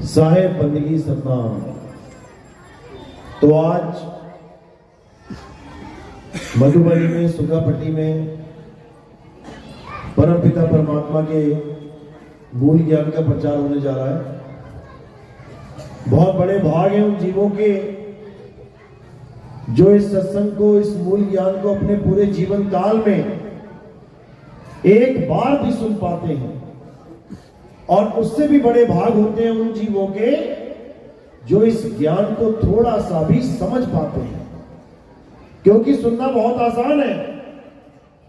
साहेब बंदगी सतनाम। तो आज मधुबनी में सुगापट्टी में परमपिता परमात्मा के मूल ज्ञान का प्रचार होने जा रहा है। बहुत बड़े भाग हैं उन जीवों के जो इस सत्संग को, इस मूल ज्ञान को अपने पूरे जीवन काल में एक बार भी सुन पाते हैं, और उससे भी बड़े भाग होते हैं उन जीवों के जो इस ज्ञान को थोड़ा सा भी समझ पाते हैं। क्योंकि सुनना बहुत आसान है,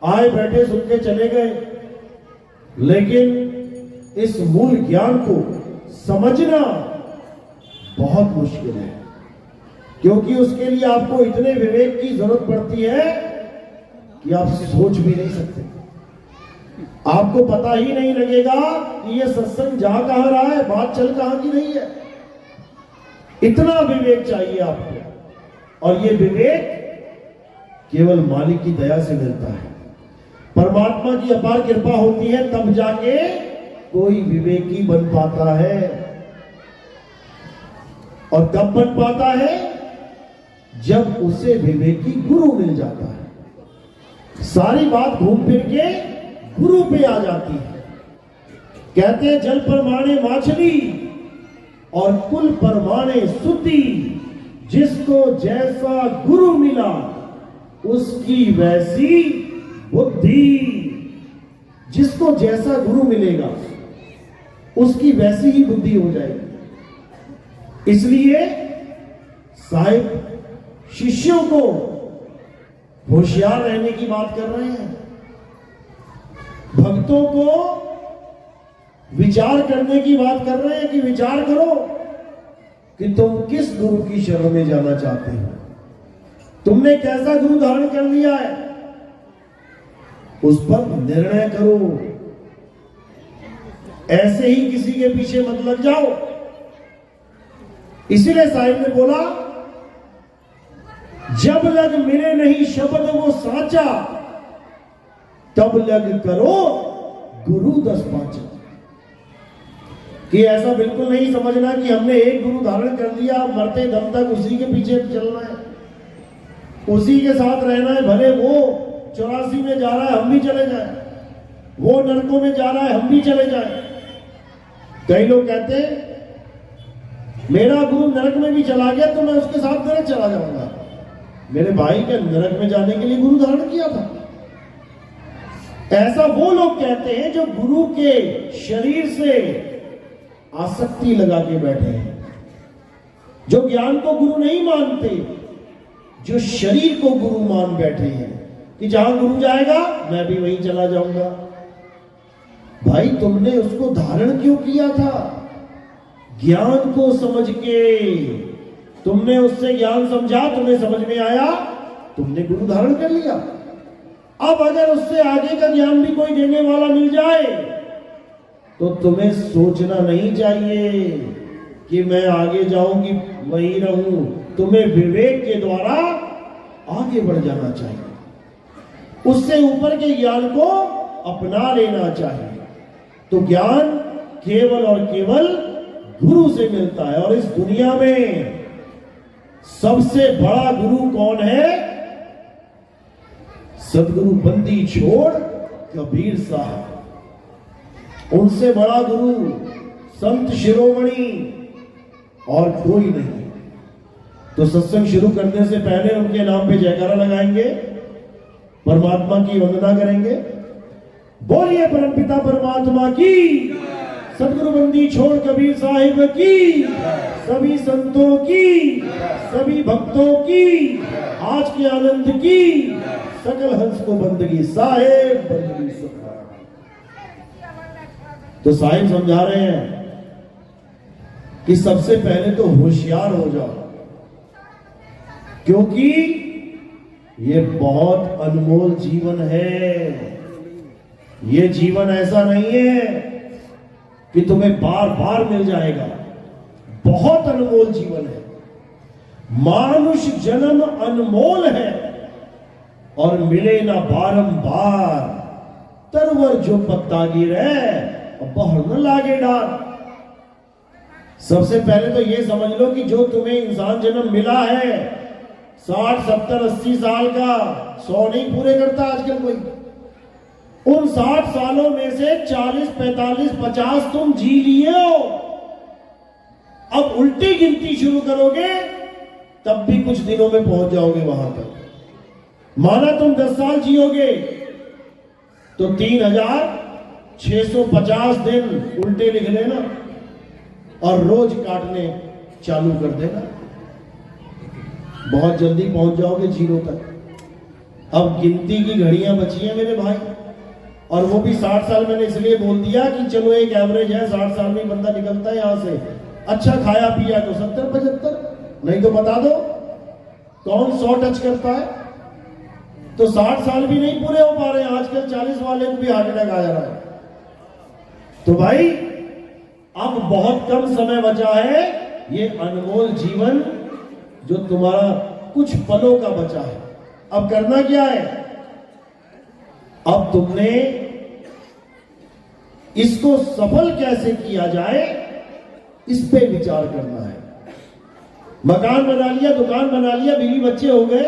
आए बैठे सुन के चले गए, लेकिन इस मूल ज्ञान को समझना बहुत मुश्किल है। क्योंकि उसके लिए आपको इतने विवेक की जरूरत पड़ती है कि आप सोच भी नहीं सकते। आपको पता ही नहीं लगेगा कि ये सत्संग जा कहां रहा है, बात चल कहां की रही है। इतना विवेक चाहिए आपको, और ये विवेक केवल मालिक की दया से मिलता है। परमात्मा की अपार कृपा होती है, तब जाके कोई विवेकी बन पाता है। और कब बन पाता है? जब उसे विवेकी गुरु मिल जाता है। सारी बात घूम फिर के गुरु पे आ जाती है। कहते हैं जल परमाणे माछली और कुल परमाणे सुद्धि, जिसको जैसा गुरु मिला उसकी वैसी बुद्धि। जिसको जैसा गुरु मिलेगा उसकी वैसी ही बुद्धि हो जाएगी। इसलिए साहिब शिष्यों को होशियार रहने की बात कर रहे हैं, भक्तों को विचार करने की बात कर रहे हैं कि विचार करो कि तुम किस गुरु की शरण में जाना चाहते हो। तुमने कैसा गुरु धारण कर लिया है, उस पर निर्णय करो। ऐसे ही किसी के पीछे मत लग जाओ। इसीलिए साहिब ने बोला, जब लग मिले नहीं शब्द वो साचा, तब लग करो गुरु 10 पांचा। कि ऐसा बिल्कुल नहीं समझना कि हमने एक गुरु धारण कर लिया, मरते दम तक उसी के पीछे चलना है, उसी के साथ रहना है। भले वो 84 में जा रहा है हम भी चले जाए, वो नरकों में जा रहा है हम भी चले जाए। कई लोग कहते हैं मेरा गुरु नरक में भी चला गया तो मैं उसके साथ नरक चला जाऊंगा। मेरे भाई के नरक में जाने के लिए गुरु धारण किया था। ऐसा वो लोग कहते हैं जो गुरु के शरीर से आसक्ति लगा के बैठे हैं, जो ज्ञान को गुरु नहीं मानते, जो शरीर को गुरु मान बैठे हैं कि जहां गुरु जाएगा मैं भी वहीं चला जाऊंगा। भाई तुमने उसको धारण क्यों किया था? ज्ञान को समझ के तुमने उससे ज्ञान समझा, तुम्हें समझ में आया, तुमने गुरु धारण कर लिया। अब अगर उससे आगे का ज्ञान भी कोई देने वाला मिल जाए तो तुम्हें सोचना नहीं चाहिए कि मैं आगे जाऊंगी वहीं रहूं। तुम्हें विवेक के द्वारा आगे बढ़ जाना चाहिए, उससे ऊपर के ज्ञान को अपना लेना चाहिए। तो ज्ञान केवल और केवल गुरु से मिलता है। और इस दुनिया में सबसे बड़ा गुरु कौन है? सदगुरु बंदी छोड़ कबीर साहब। उनसे बड़ा गुरु संत शिरोमणि और कोई नहीं। तो सत्संग शुरू करने से पहले उनके नाम पे जयकारा लगाएंगे, परमात्मा की वंदना करेंगे। बोलिए परमपिता परमात्मा की, सदगुरु बंदी छोड़ कबीर साहिब की, सभी संतों की, सभी भक्तों की, आज के आनंद की, सकल हंस को बंदगी। साहिब बंदगी सतनाम। तो साहिब समझा रहे हैं कि सबसे पहले तो होशियार हो जाओ, क्योंकि ये बहुत अनमोल जीवन है। ये जीवन ऐसा नहीं है कि तुम्हें बार बार मिल जाएगा। बहुत अनमोल जीवन है। मानुष जन्म अनमोल है और मिले ना बारंबार। तरवर जो पत्ता गिरे बहर न लागे डार। सबसे पहले तो ये समझ लो कि जो तुम्हें इंसान जन्म मिला है 60, 70, 80 साल का, 100 नहीं पूरे करता आजकल कोई। उन 60 सालों में से 40, 45, 50 तुम जी लिए हो। अब उल्टी गिनती शुरू करोगे तब भी कुछ दिनों में पहुंच जाओगे वहां तक। माना तुम 10 साल जियोगे तो 3650 दिन उल्टे लिख लेना और रोज काटने चालू कर देना, बहुत जल्दी पहुंच जाओगे 0 तक। अब गिनती की घड़ियां बची हैं मेरे भाई, और वो भी 60 साल। मैंने इसलिए बोल दिया कि चलो एक एवरेज है, 60 साल में बंदा निकलता है यहां से। अच्छा खाया पिया तो 70, 75, नहीं तो बता दो कौन 100 टच करता है। तो 60 साल भी नहीं पूरे हो पा रहे हैं आजकल, 40 वाले को भी हार्ट अटैक आ जा रहा है। तो भाई अब बहुत कम समय बचा है, ये अनमोल जीवन जो तुम्हारा कुछ पलों का बचा है। अब करना क्या है? अब तुमने इसको सफल कैसे किया जाए इस पे विचार करना है। मकान बना लिया, दुकान बना लिया, बीवी बच्चे हो गए,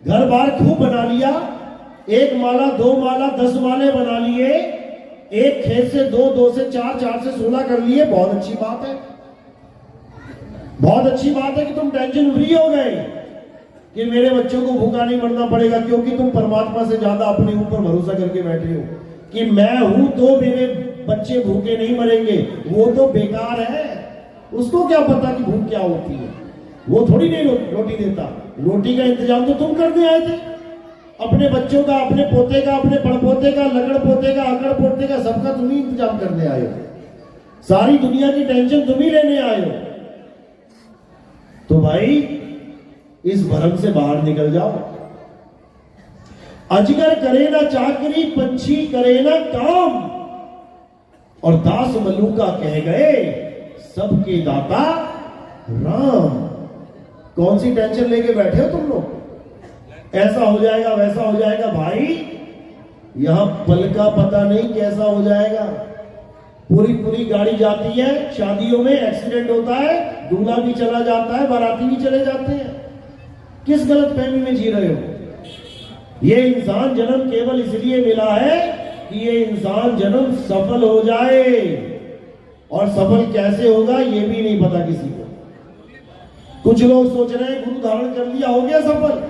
घर बार खूब बना लिया, 1 माला 2 माला 10 माले बना लिए, एक खेत से 2, 2 से 4, 4 से 16 कर लिए। बहुत अच्छी बात है, बहुत अच्छी बात है कि तुम टेंशन फ्री हो गए कि मेरे बच्चों को भूखा नहीं मरना पड़ेगा, क्योंकि तुम परमात्मा से ज्यादा अपने ऊपर भरोसा करके बैठे हो कि मैं हूं तो मेरे बच्चे भूखे नहीं मरेंगे। वो तो बेकार है, उसको क्या पता कि भूख क्या होती है। वो थोड़ी नहीं रोटी देता, रोटी का इंतजाम तो तुम करने आए थे। अपने बच्चों का, अपने पोते का, अपने पड़पोते का, लगड़ पोते का, अकड़ पोते का, सबका तुम ही इंतजाम करने आए हो। सारी दुनिया की टेंशन तुम ही लेने आए हो। तो भाई इस भ्रम से बाहर निकल जाओ। अजगर करे ना चाकरी, पंछी करे ना काम, और दास मलूका कह गए सबके दाता राम। कौन सी टेंशन लेके बैठे हो तुम लोग? ऐसा हो जाएगा, वैसा हो जाएगा। भाई यहां पल का पता नहीं कैसा हो जाएगा। पूरी पूरी गाड़ी जाती है, शादियों में एक्सीडेंट होता है, दूल्हा भी चला जाता है, बाराती भी चले जाते हैं। किस गलत फहमी में जी रहे हो? ये इंसान जन्म केवल इसलिए मिला है कि ये इंसान जन्म सफल हो जाए, और सफल कैसे होगा ये भी नहीं पता किसी को। कुछ लोग सोच रहे हैं गुरु धारण कर लिया हो गया सफल,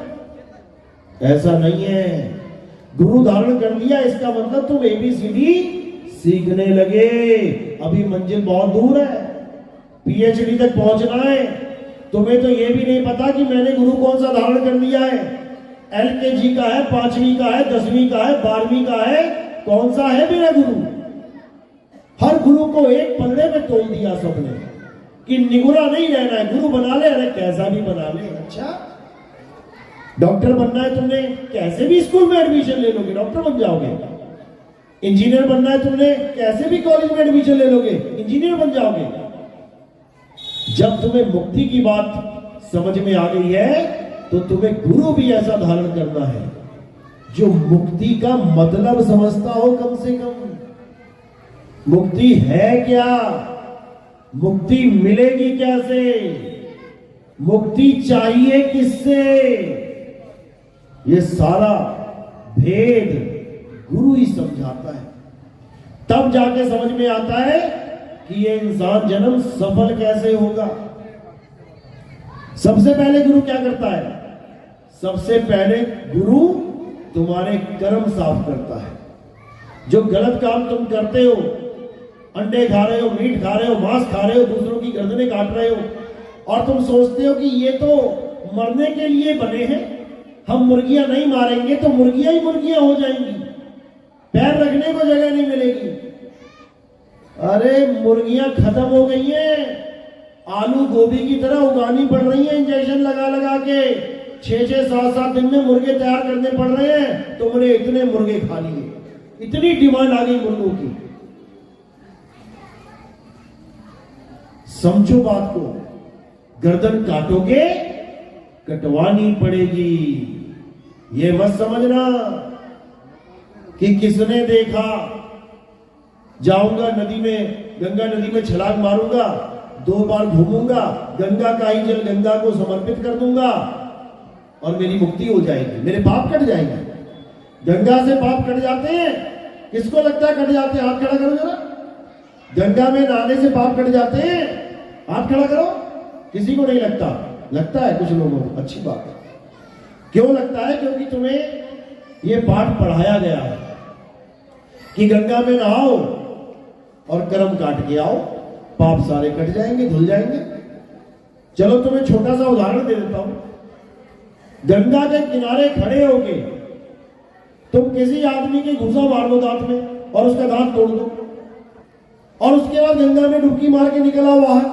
ऐसा नहीं है। गुरु धारण कर लिया इसका मतलब तुम ABCD सीखने लगे, अभी मंजिल बहुत दूर है, PhD तक पहुंचना है। तुम्हें तो ये भी नहीं पता कि मैंने गुरु कौन सा धारण कर लिया है। LKG का है, 5वीं का है, 10वीं का है, 12वीं का है, कौन सा है मेरा गुरु? हर गुरु को एक पलड़े में तोल दिया सबने कि निगुरा नहीं रहना है, गुरु बना ले। अरे कैसा भी बना ले। अच्छा डॉक्टर बनना है तुमने, कैसे भी स्कूल में एडमिशन ले लोगे, डॉक्टर बन जाओगे। इंजीनियर बनना है तुमने, कैसे भी कॉलेज में एडमिशन ले लोगे, इंजीनियर बन जाओगे। जब तुम्हें मुक्ति की बात समझ में आ गई है तो तुम्हें गुरु भी ऐसा धारण करना है जो मुक्ति का मतलब समझता हो। कम से कम मुक्ति है क्या, मुक्ति मिलेगी कैसे, मुक्ति चाहिए किससे, ये सारा भेद गुरु ही समझाता है। तब जाके समझ में आता है कि ये इंसान जन्म सफल कैसे होगा। सबसे पहले गुरु क्या करता है? सबसे पहले गुरु तुम्हारे कर्म साफ करता है। जो गलत काम तुम करते हो, अंडे खा रहे हो, मीट खा रहे हो, मांस खा रहे हो, दूसरों की गर्दनें काट रहे हो, और तुम सोचते हो कि ये तो मरने के लिए बने हैं, हम मुर्गियां नहीं मारेंगे तो मुर्गियां ही मुर्गियां हो जाएंगी, पैर रखने को जगह नहीं मिलेगी। अरे मुर्गियां खत्म हो गई हैं, आलू गोभी की तरह उगानी पड़ रही है इंजेक्शन लगा लगा के। 6-6, 7-7 दिन में मुर्गे तैयार करने पड़ रहे हैं। तुमने इतने मुर्गे खा लिए, इतनी डिमांड आ गई मुर्गों की। समझो बात को, गर्दन काटोगे कटवानी पड़ेगी। ये मत समझना कि किसने देखा, जाऊंगा नदी में, गंगा नदी में छलांग मारूंगा 2 बार घूमूंगा, गंगा का ही जल गंगा को समर्पित कर दूंगा और मेरी मुक्ति हो जाएगी, मेरे पाप कट जाएंगे। गंगा से पाप कट जाते हैं? किसको लगता है कट जाते हैं? हाथ खड़ा करो जरा। गंगा में नहाने से पाप कट जाते हैं? हाथ खड़ा करो। किसी को नहीं लगता? लगता है कुछ लोगों को। अच्छी बात है। क्यों लगता है? क्योंकि तुम्हें ये पाठ पढ़ाया गया है कि गंगा में नहाओ और कर्म काट के आओ, पाप सारे कट जाएंगे, धुल जाएंगे। चलो तुम्हें छोटा सा उदाहरण दे देता हूं। गंगा के किनारे खड़े होके तुम किसी आदमी के घुसा मार दो दांत में और उसका दांत तोड़ दो, और उसके बाद गंगा में डुबकी मार के निकल आओ बाहर।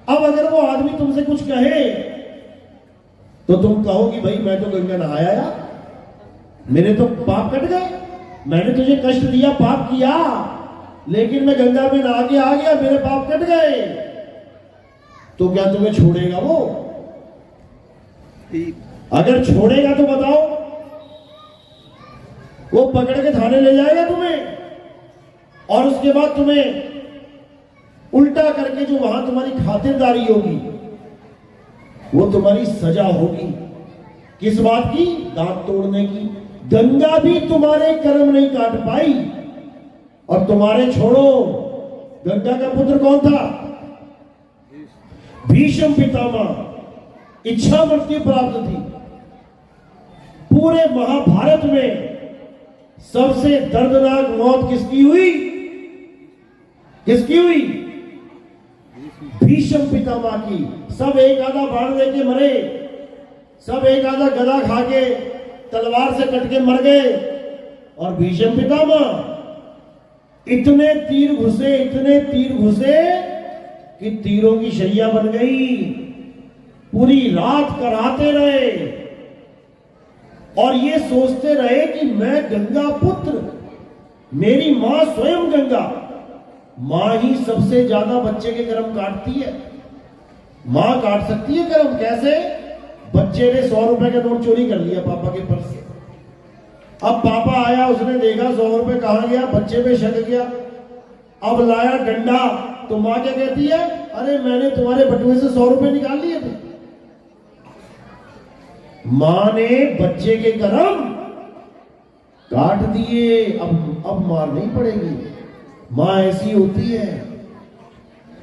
अब अगर वो आदमी तुमसे कुछ कहे तो तुम कहोगी भाई मैं तो गंगा नहाया यार, मेरे तो पाप कट गए, मैंने तुझे कष्ट दिया, पाप किया, लेकिन मैं गंगा में नहा के आ गया, मेरे पाप कट गए। तो क्या तुम्हें छोड़ेगा वो? अगर छोड़ेगा तो बताओ, वो पकड़ के थाने ले जाएगा तुम्हें, और उसके बाद तुम्हें उल्टा करके जो वहां तुम्हारी खातिरदारी होगी वो तुम्हारी सजा होगी। किस बात की? दांत तोड़ने की। गंगा भी तुम्हारे कर्म नहीं काट पाई, और तुम्हारे छोड़ो, गंगा का पुत्र कौन था? भीष्म पितामह। इच्छा मृत्यु प्राप्त थी। पूरे महाभारत में सबसे दर्दनाक मौत किसकी हुई? किसकी हुई? भीष्म पितामह की। सब एक आधा बाण लेके मरे, सब एक आधा गदा खा के तलवार से कट के मर गए, और भीष्म पितामह इतने तीर घुसे, इतने तीर घुसे कि तीरों की शैया बन गई। पूरी रात कराते रहे और ये सोचते रहे कि मैं गंगा पुत्र, मेरी मां स्वयं गंगा। मां ही सबसे ज्यादा बच्चे के कर्म काटती है। मां काट सकती है कर्म। कैसे? बच्चे ने 100 रुपए का नोट चोरी कर लिया पापा के पर्स से। अब पापा आया, उसने देखा 100 रुपए कहां गया, बच्चे पे शक गया। अब लाया डंडा, तो मां क्या कहती है? अरे मैंने तुम्हारे बटुए से 100 रुपए निकाल लिए थे। मां ने बच्चे के कर्म काट दिए। अब मार नहीं पड़ेगी। मां ऐसी होती है,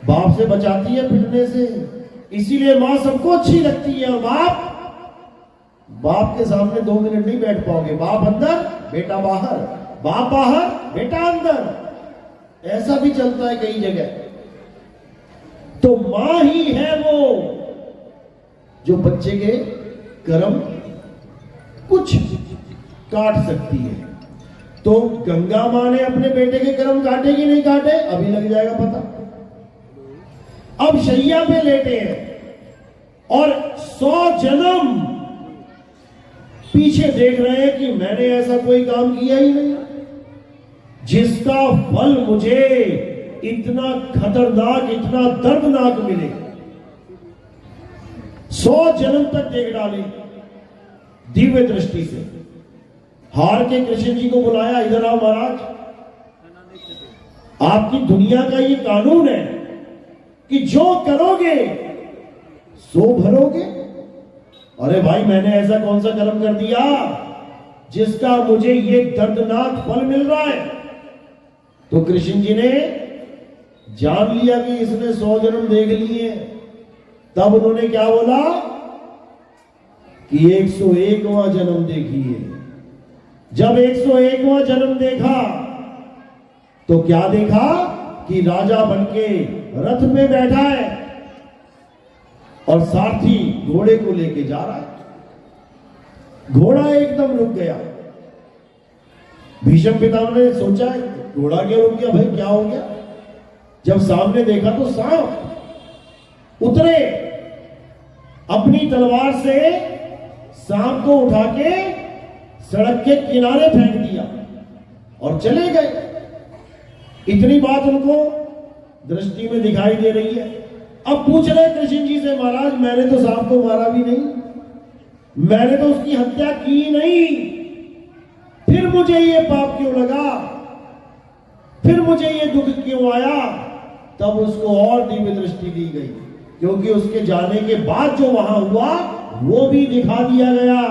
बाप से बचाती है पिटने से। इसीलिए मां सबको अच्छी लगती है। और बाप के सामने 2 मिनट नहीं बैठ पाओगे। बाप अंदर, बेटा बाहर, बाप बाहर, बेटा अंदर। ऐसा भी चलता है कई जगह। तो मां ही है वो जो बच्चे के कर्म कुछ काट सकती है। तो गंगा मां ने अपने बेटे के कर्म काटे कि नहीं काटे? अभी लग जाएगा पता। अब शैया पे लेटे हैं और 100 जन्म पीछे देख रहे हैं कि मैंने ऐसा कोई काम किया ही नहीं जिसका फल मुझे इतना खतरनाक, इतना दर्दनाक मिले। 100 जन्म तक देख डाले दिव्य दृष्टि से। हार के कृष्ण जी को बुलाया, इधर आओ महाराज, आपकी दुनिया का ये कानून है कि जो करोगे सो भरोगे। अरे भाई मैंने ऐसा कौन सा कर्म कर दिया जिसका मुझे ये दर्दनाक फल मिल रहा है? तो कृष्ण जी ने जान लिया कि इसने 100 जन्म देख लिए। तब उन्होंने क्या बोला कि 101वां जन्म देखिए। जब 101वां जन्म देखा तो क्या देखा कि राजा बनके रथ में बैठा है और सारथी घोड़े को लेके जा रहा है। घोड़ा एकदम रुक गया। भीष्म पितामह ने सोचा घोड़ा क्यों रुक गया, भाई क्या हो गया? जब सामने देखा तो सांप उतरे, अपनी तलवार से सांप को उठा के सड़क के किनारे फेंक दिया और चले गए। इतनी बात उनको दृष्टि में दिखाई दे रही है। अब पूछ रहे कृष्ण जी से, महाराज मैंने तो सांप को मारा भी नहीं, मैंने तो उसकी हत्या की नहीं, फिर मुझे ये पाप क्यों लगा, फिर मुझे ये दुख क्यों आया? तब उसको और दिव्य दृष्टि दी गई, क्योंकि उसके जाने के बाद जो वहां हुआ वो भी दिखा दिया गया।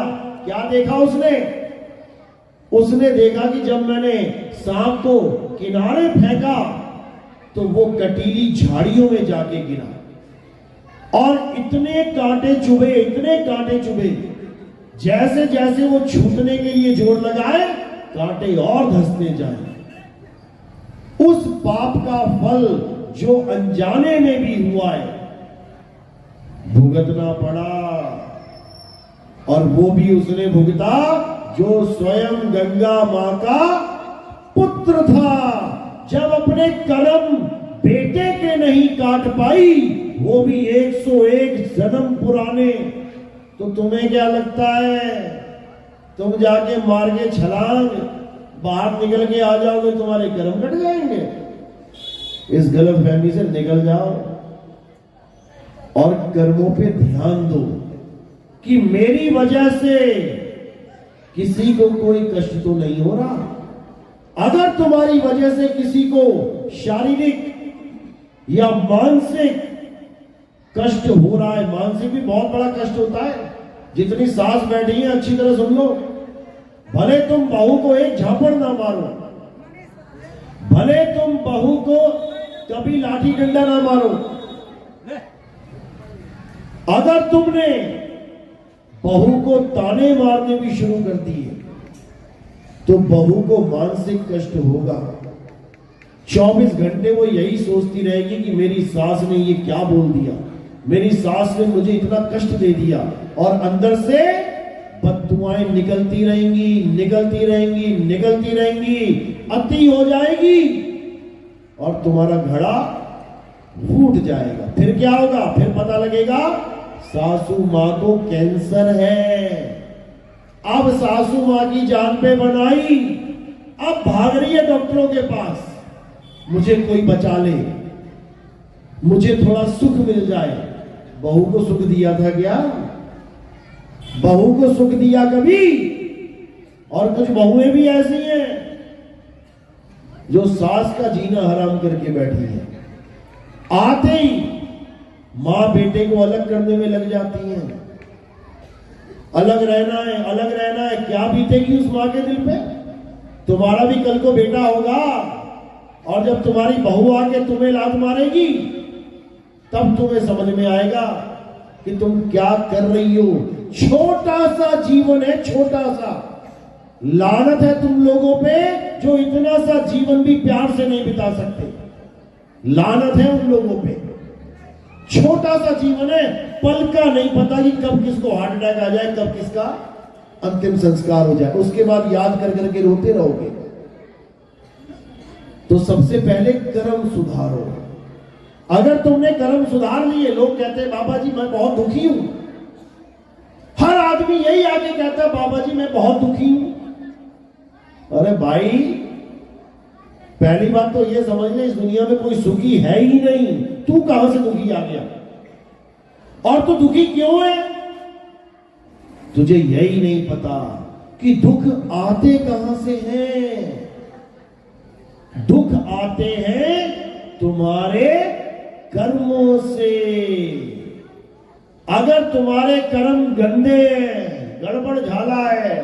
क्या देखा उसने? उसने देखा कि जब मैंने सांप को किनारे फेंका तो वो कटीली झाड़ियों में जाके गिरा और इतने कांटे चुभे, जैसे जैसे वो छूटने के लिए जोर लगाए कांटे और धंसने जाए। उस पाप का फल जो अनजाने में भी हुआ है भुगतना पड़ा, और वो भी उसने भुगता जो स्वयं गंगा मां का पुत्र था। जब अपने कर्म बेटे के नहीं काट पाई, वो भी 101 जन्म पुराने, तो तुम्हें क्या लगता है तुम जाके मार के छलांग बाहर निकल के आ जाओगे तुम्हारे कर्म कट जाएंगे? इस गलत फहमी से निकल जाओ और कर्मों पे ध्यान दो कि मेरी वजह से किसी को कोई कष्ट तो नहीं हो रहा। अगर तुम्हारी वजह से किसी को शारीरिक या मानसिक कष्ट हो रहा है, मानसिक भी बहुत बड़ा कष्ट होता है। जितनी सास बैठी है अच्छी तरह सुन लो, भले तुम बहू को एक झापड़ ना मारो, भले तुम बहू को कभी लाठी डंडा ना मारो, अगर तुमने बहू को ताने मारने भी शुरू कर दिए तो बहू को मानसिक कष्ट होगा। 24 घंटे वो यही सोचती रहेगी कि मेरी सास ने ये क्या बोल दिया, मेरी सास ने मुझे इतना कष्ट दे दिया, और अंदर से बददुआएं निकलती रहेंगी, अति हो जाएगी और तुम्हारा घड़ा फूट जाएगा। फिर क्या होगा? फिर पता लगेगा सासू मां को कैंसर है। अब सासू मां की जान पे बनाई, अब भाग रही है डॉक्टरों के पास, मुझे कोई बचा ले, मुझे थोड़ा सुख मिल जाए। बहू को सुख दिया था क्या? बहू को सुख दिया कभी? और कुछ बहुएं भी ऐसी हैं जो सास का जीना हराम करके बैठी हैं। आते ही मां बेटे को अलग करने में लग जाती हैं। अलग रहना है, क्या बीतेगी उस मां के दिल पे? तुम्हारा भी कल को बेटा होगा, और जब तुम्हारी बहू आके तुम्हें लात मारेगी तब तुम्हें समझ में आएगा कि तुम क्या कर रही हो। छोटा सा जीवन है, छोटा सा। लानत है तुम लोगों पे जो इतना सा जीवन भी प्यार से नहीं बिता सकते। लानत है उन लोगों पे। छोटा सा जीवन है, पल का नहीं पता कि कब किसको हार्ट अटैक आ जाए, कब किसका अंतिम संस्कार हो जाए, उसके बाद याद कर करके रोते रहोगे। तो सबसे पहले कर्म सुधारो। अगर तुमने कर्म सुधार लिए, लोग कहते हैं बाबा जी मैं बहुत दुखी हूं, हर आदमी यही आके कहता है बाबा जी मैं बहुत दुखी हूं। अरे भाई, पहली बात तो ये समझ ले, इस दुनिया में कोई सुखी है ही नहीं। तू कहां से दुखी आ गया? और तू दुखी क्यों है? तुझे यही नहीं पता कि दुख आते कहां से हैं। दुख आते हैं तुम्हारे कर्मों से। अगर तुम्हारे कर्म गंदे हैं, गड़बड़ झाला है,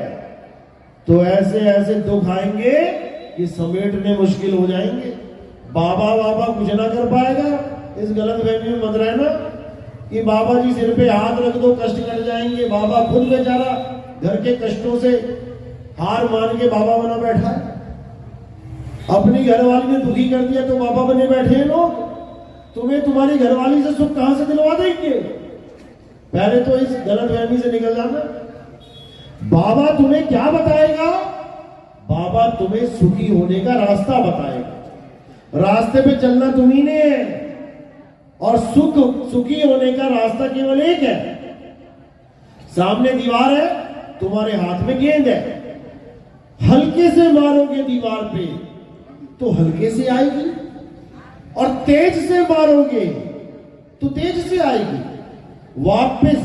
तो ऐसे ऐसे दुख आएंगे कि समेटने मुश्किल हो जाएंगे। बाबा कुछ ना कर पाएगा। इस गलत फहमी में मत रहना कि बाबा जी सिर पे हाथ रख दो कष्ट कट जाएंगे। बाबा खुद बेचारा घर के कष्टों से हार मान के बाबा बना बैठा है। अपनी घरवाली ने दुखी कर दिया तो बाबा बने बैठे हैं लोग। तुम्हें तुम्हारी घरवाली से सुख कहां से दिलवा देंगे? पहले तो इस गलत फहमी से निकल जाना। बाबा तुम्हें क्या बताएगा? बाबा तुम्हें सुखी होने का रास्ता बताएगा। रास्ते पे चलना तुम्ही ने है, और सुखी होने का रास्ता केवल एक है। सामने दीवार है, तुम्हारे हाथ में गेंद है। हल्के से मारोगे दीवार पे तो हल्के से आएगी, और तेज से मारोगे तो तेज से आएगी, वापस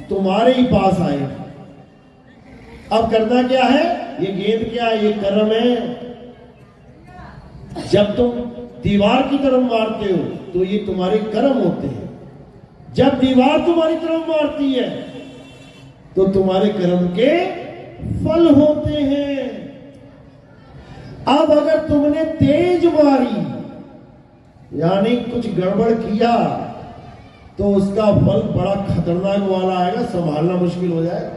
तुम्हारे ही पास आएगी। अब करना क्या है? ये गेंद क्या है? ये कर्म है। जब तुम दीवार की तरफ मारते हो तो ये तुम्हारे कर्म होते हैं। जब दीवार तुम्हारी तरफ मारती है तो तुम्हारे कर्म के फल होते हैं। अब अगर तुमने तेज मारी यानी कुछ गड़बड़ किया तो उसका फल बड़ा खतरनाक वाला आएगा, संभालना मुश्किल हो जाएगा।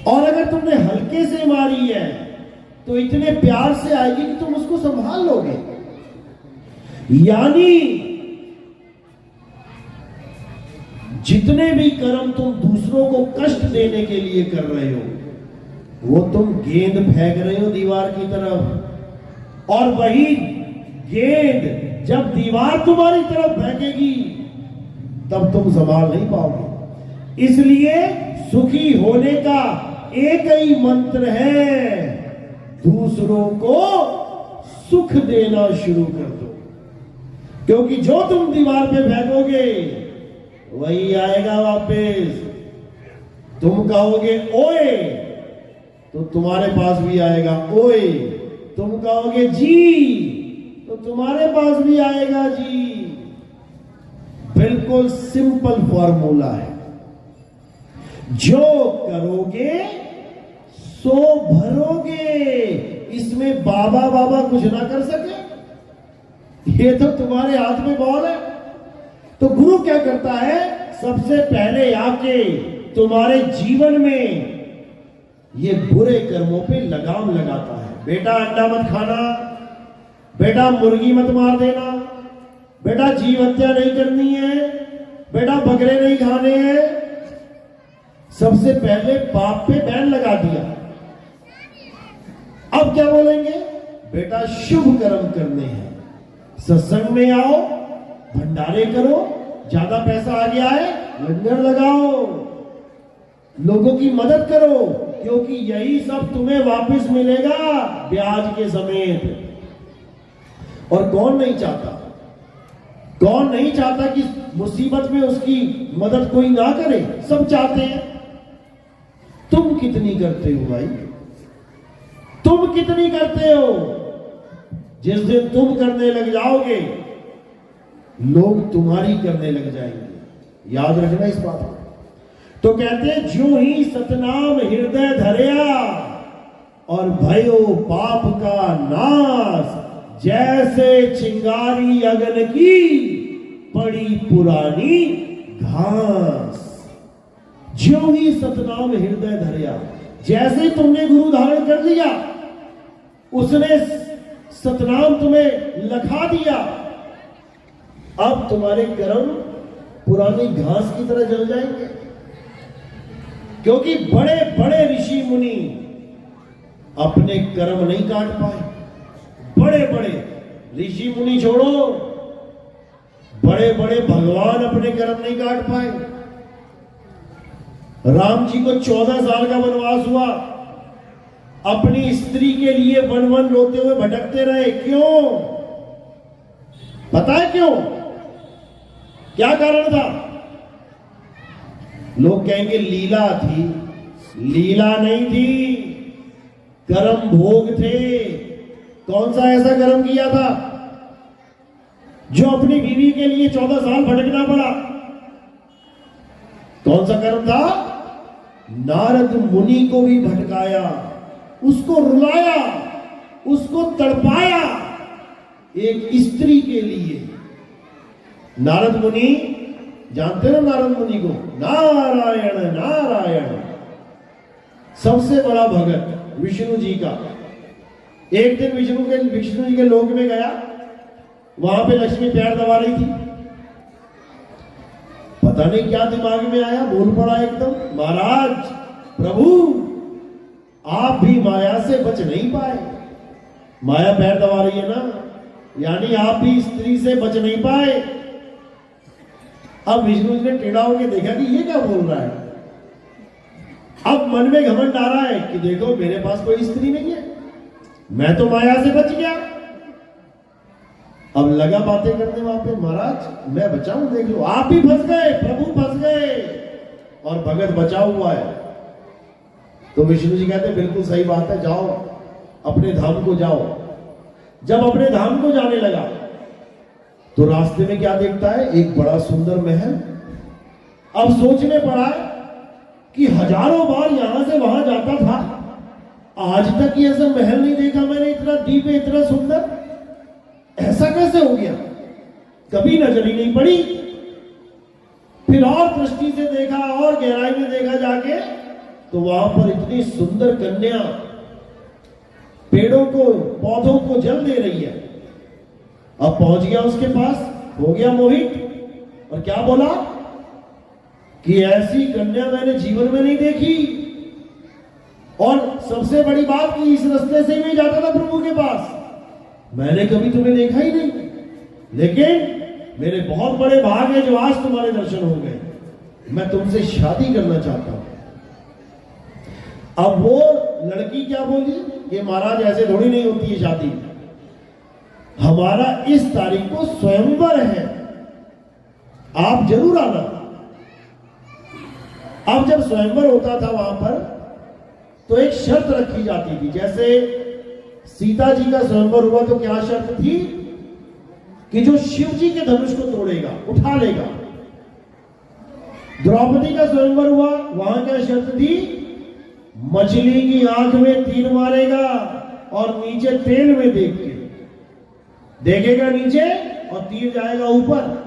और अगर तुमने हल्के से मारी है तो इतने प्यार से आएगी कि तुम उसको संभाल लोगे। यानी जितने भी कर्म तुम दूसरों को कष्ट देने के लिए कर रहे हो वो तुम गेंद फेंक रहे हो दीवार की तरफ, और वही गेंद जब दीवार तुम्हारी तरफ फेंकेगी तब तुम संभाल नहीं पाओगे। इसलिए सुखी होने का एक ही मंत्र है, दूसरों को सुख देना शुरू कर दो। क्योंकि जो तुम दीवार पे फेंकोगे वही आएगा वापस। तुम कहोगे ओए तो तुम्हारे पास भी आएगा ओए, तुम कहोगे जी तो तुम्हारे पास भी आएगा जी। बिल्कुल सिंपल फॉर्मूला है, जो करोगे सो भरोगे। इसमें बाबा बाबा कुछ ना कर सके, ये तो तुम्हारे हाथ में बॉल है। तो गुरु क्या करता है, सबसे पहले आके तुम्हारे जीवन में ये बुरे कर्मों पे लगाम लगाता है। बेटा अंडा मत खाना, बेटा मुर्गी मत मार देना, बेटा जीव हत्या नहीं करनी है, बेटा बकरे नहीं खाने हैं। सबसे पहले पाप पे बैन लगा दिया। अब क्या बोलेंगे, बेटा शुभ कर्म करने हैं, सत्संग में आओ, भंडारे करो, ज्यादा पैसा आ गया है लंगर लगाओ, लोगों की मदद करो, क्योंकि यही सब तुम्हें वापस मिलेगा ब्याज के समेत। और कौन नहीं चाहता, कौन नहीं चाहता कि मुसीबत में उसकी मदद कोई ना करे, सब चाहते हैं। तुम कितनी करते हो भाई, तुम कितनी करते हो? जिस दिन तुम करने लग जाओगे लोग तुम्हारी करने लग जाएंगे, याद रखना इस बात को। तो कहते हैं ज्यों ही सतनाम हृदय धरया और भयो पाप का नाश, जैसे चिंगारी अगन की पड़ी पुरानी घास। ज्यों ही सतनाम हृदय धरया, जैसे तुमने गुरु धारण कर लिया उसने सतनाम तुम्हें लखा दिया, अब तुम्हारे कर्म पुरानी घास की तरह जल जाएंगे। क्योंकि बड़े बड़े ऋषि मुनि अपने कर्म नहीं काट पाए। बड़े बड़े ऋषि मुनि छोड़ो, बड़े बड़े भगवान अपने कर्म नहीं काट पाए। राम जी को 14 साल का वनवास हुआ, अपनी स्त्री के लिए वन वन रोते हुए भटकते रहे। क्यों? पता है क्यों? क्या कारण था? लोग कहेंगे लीला थी, लीला नहीं थी, कर्म भोग थे। कौन सा ऐसा कर्म किया था जो अपनी बीवी के लिए 14 साल भटकना पड़ा? कौन सा कर्म था? नारद मुनि को भी भटकाया, उसको रुलाया, उसको तड़पाया एक स्त्री के लिए। नारद मुनि, जानते हो नारद मुनि को? नारायण नारायण, सबसे बड़ा भगत विष्णु जी का। एक दिन विष्णु जी के लोक में गया, वहां पे लक्ष्मी पैर दबा रही थी। पता नहीं क्या दिमाग में आया, बोल पड़ा एकदम, महाराज प्रभु आप भी माया से बच नहीं पाए। माया पैर दबा रही है ना, यानी आप भी स्त्री से बच नहीं पाए। अब विष्णु जी ने टेढ़ा होकर देखा कि ये क्या बोल रहा है। अब मन में घमंड आ रहा है कि देखो मेरे पास कोई स्त्री नहीं है, मैं तो माया से बच गया। अब लगा बातें करने वहां पे, महाराज मैं बचाऊं, देख लो आप ही फंस गए, प्रभु फंस गए और भगत बचा हुआ है। तो विष्णु जी कहते बिल्कुल सही बात है, जाओ अपने धाम को जाओ। जब अपने धाम को जाने लगा तो रास्ते में क्या देखता है, एक बड़ा सुंदर महल। अब सोचने पड़ा कि हजारों बार यहां से वहां जाता था, आज तक ये ऐसा महल नहीं देखा मैंने, इतना दिव्य इतना सुंदर, ऐसा कैसे हो गया, कभी नजर ही नहीं पड़ी। फिर और दृष्टि से देखा और गहराई में देखा जाके, तो वहां पर इतनी सुंदर कन्या पेड़ों को पौधों को जल दे रही है। अब पहुंच गया उसके पास, हो गया मोहित, और क्या बोला कि ऐसी कन्या मैंने जीवन में नहीं देखी, और सबसे बड़ी बात कि इस रास्ते से ही मैं जाता था प्रभु के पास, मैंने कभी तुम्हें देखा ही नहीं, लेकिन मेरे बहुत बड़े भाग है जो आज तुम्हारे दर्शन हो गए, मैं तुमसे शादी करना चाहता हूं। अब वो लड़की क्या बोली कि महाराज ऐसे थोड़ी नहीं होती है शादी, हमारा इस तारीख को स्वयंवर है, आप जरूर आना। अब जब स्वयंवर होता था वहां पर तो एक शर्त रखी जाती थी, जैसे सीता जी का स्वयंवर हुआ तो क्या शर्त थी कि जो शिव जी के धनुष को तोड़ेगा उठा लेगा। द्रौपदी का स्वयंवर हुआ, वहां क्या शर्त थी, मछली की आंख में तीर मारेगा और नीचे तेल में देख के देखेगा नीचे और तीर जाएगा ऊपर।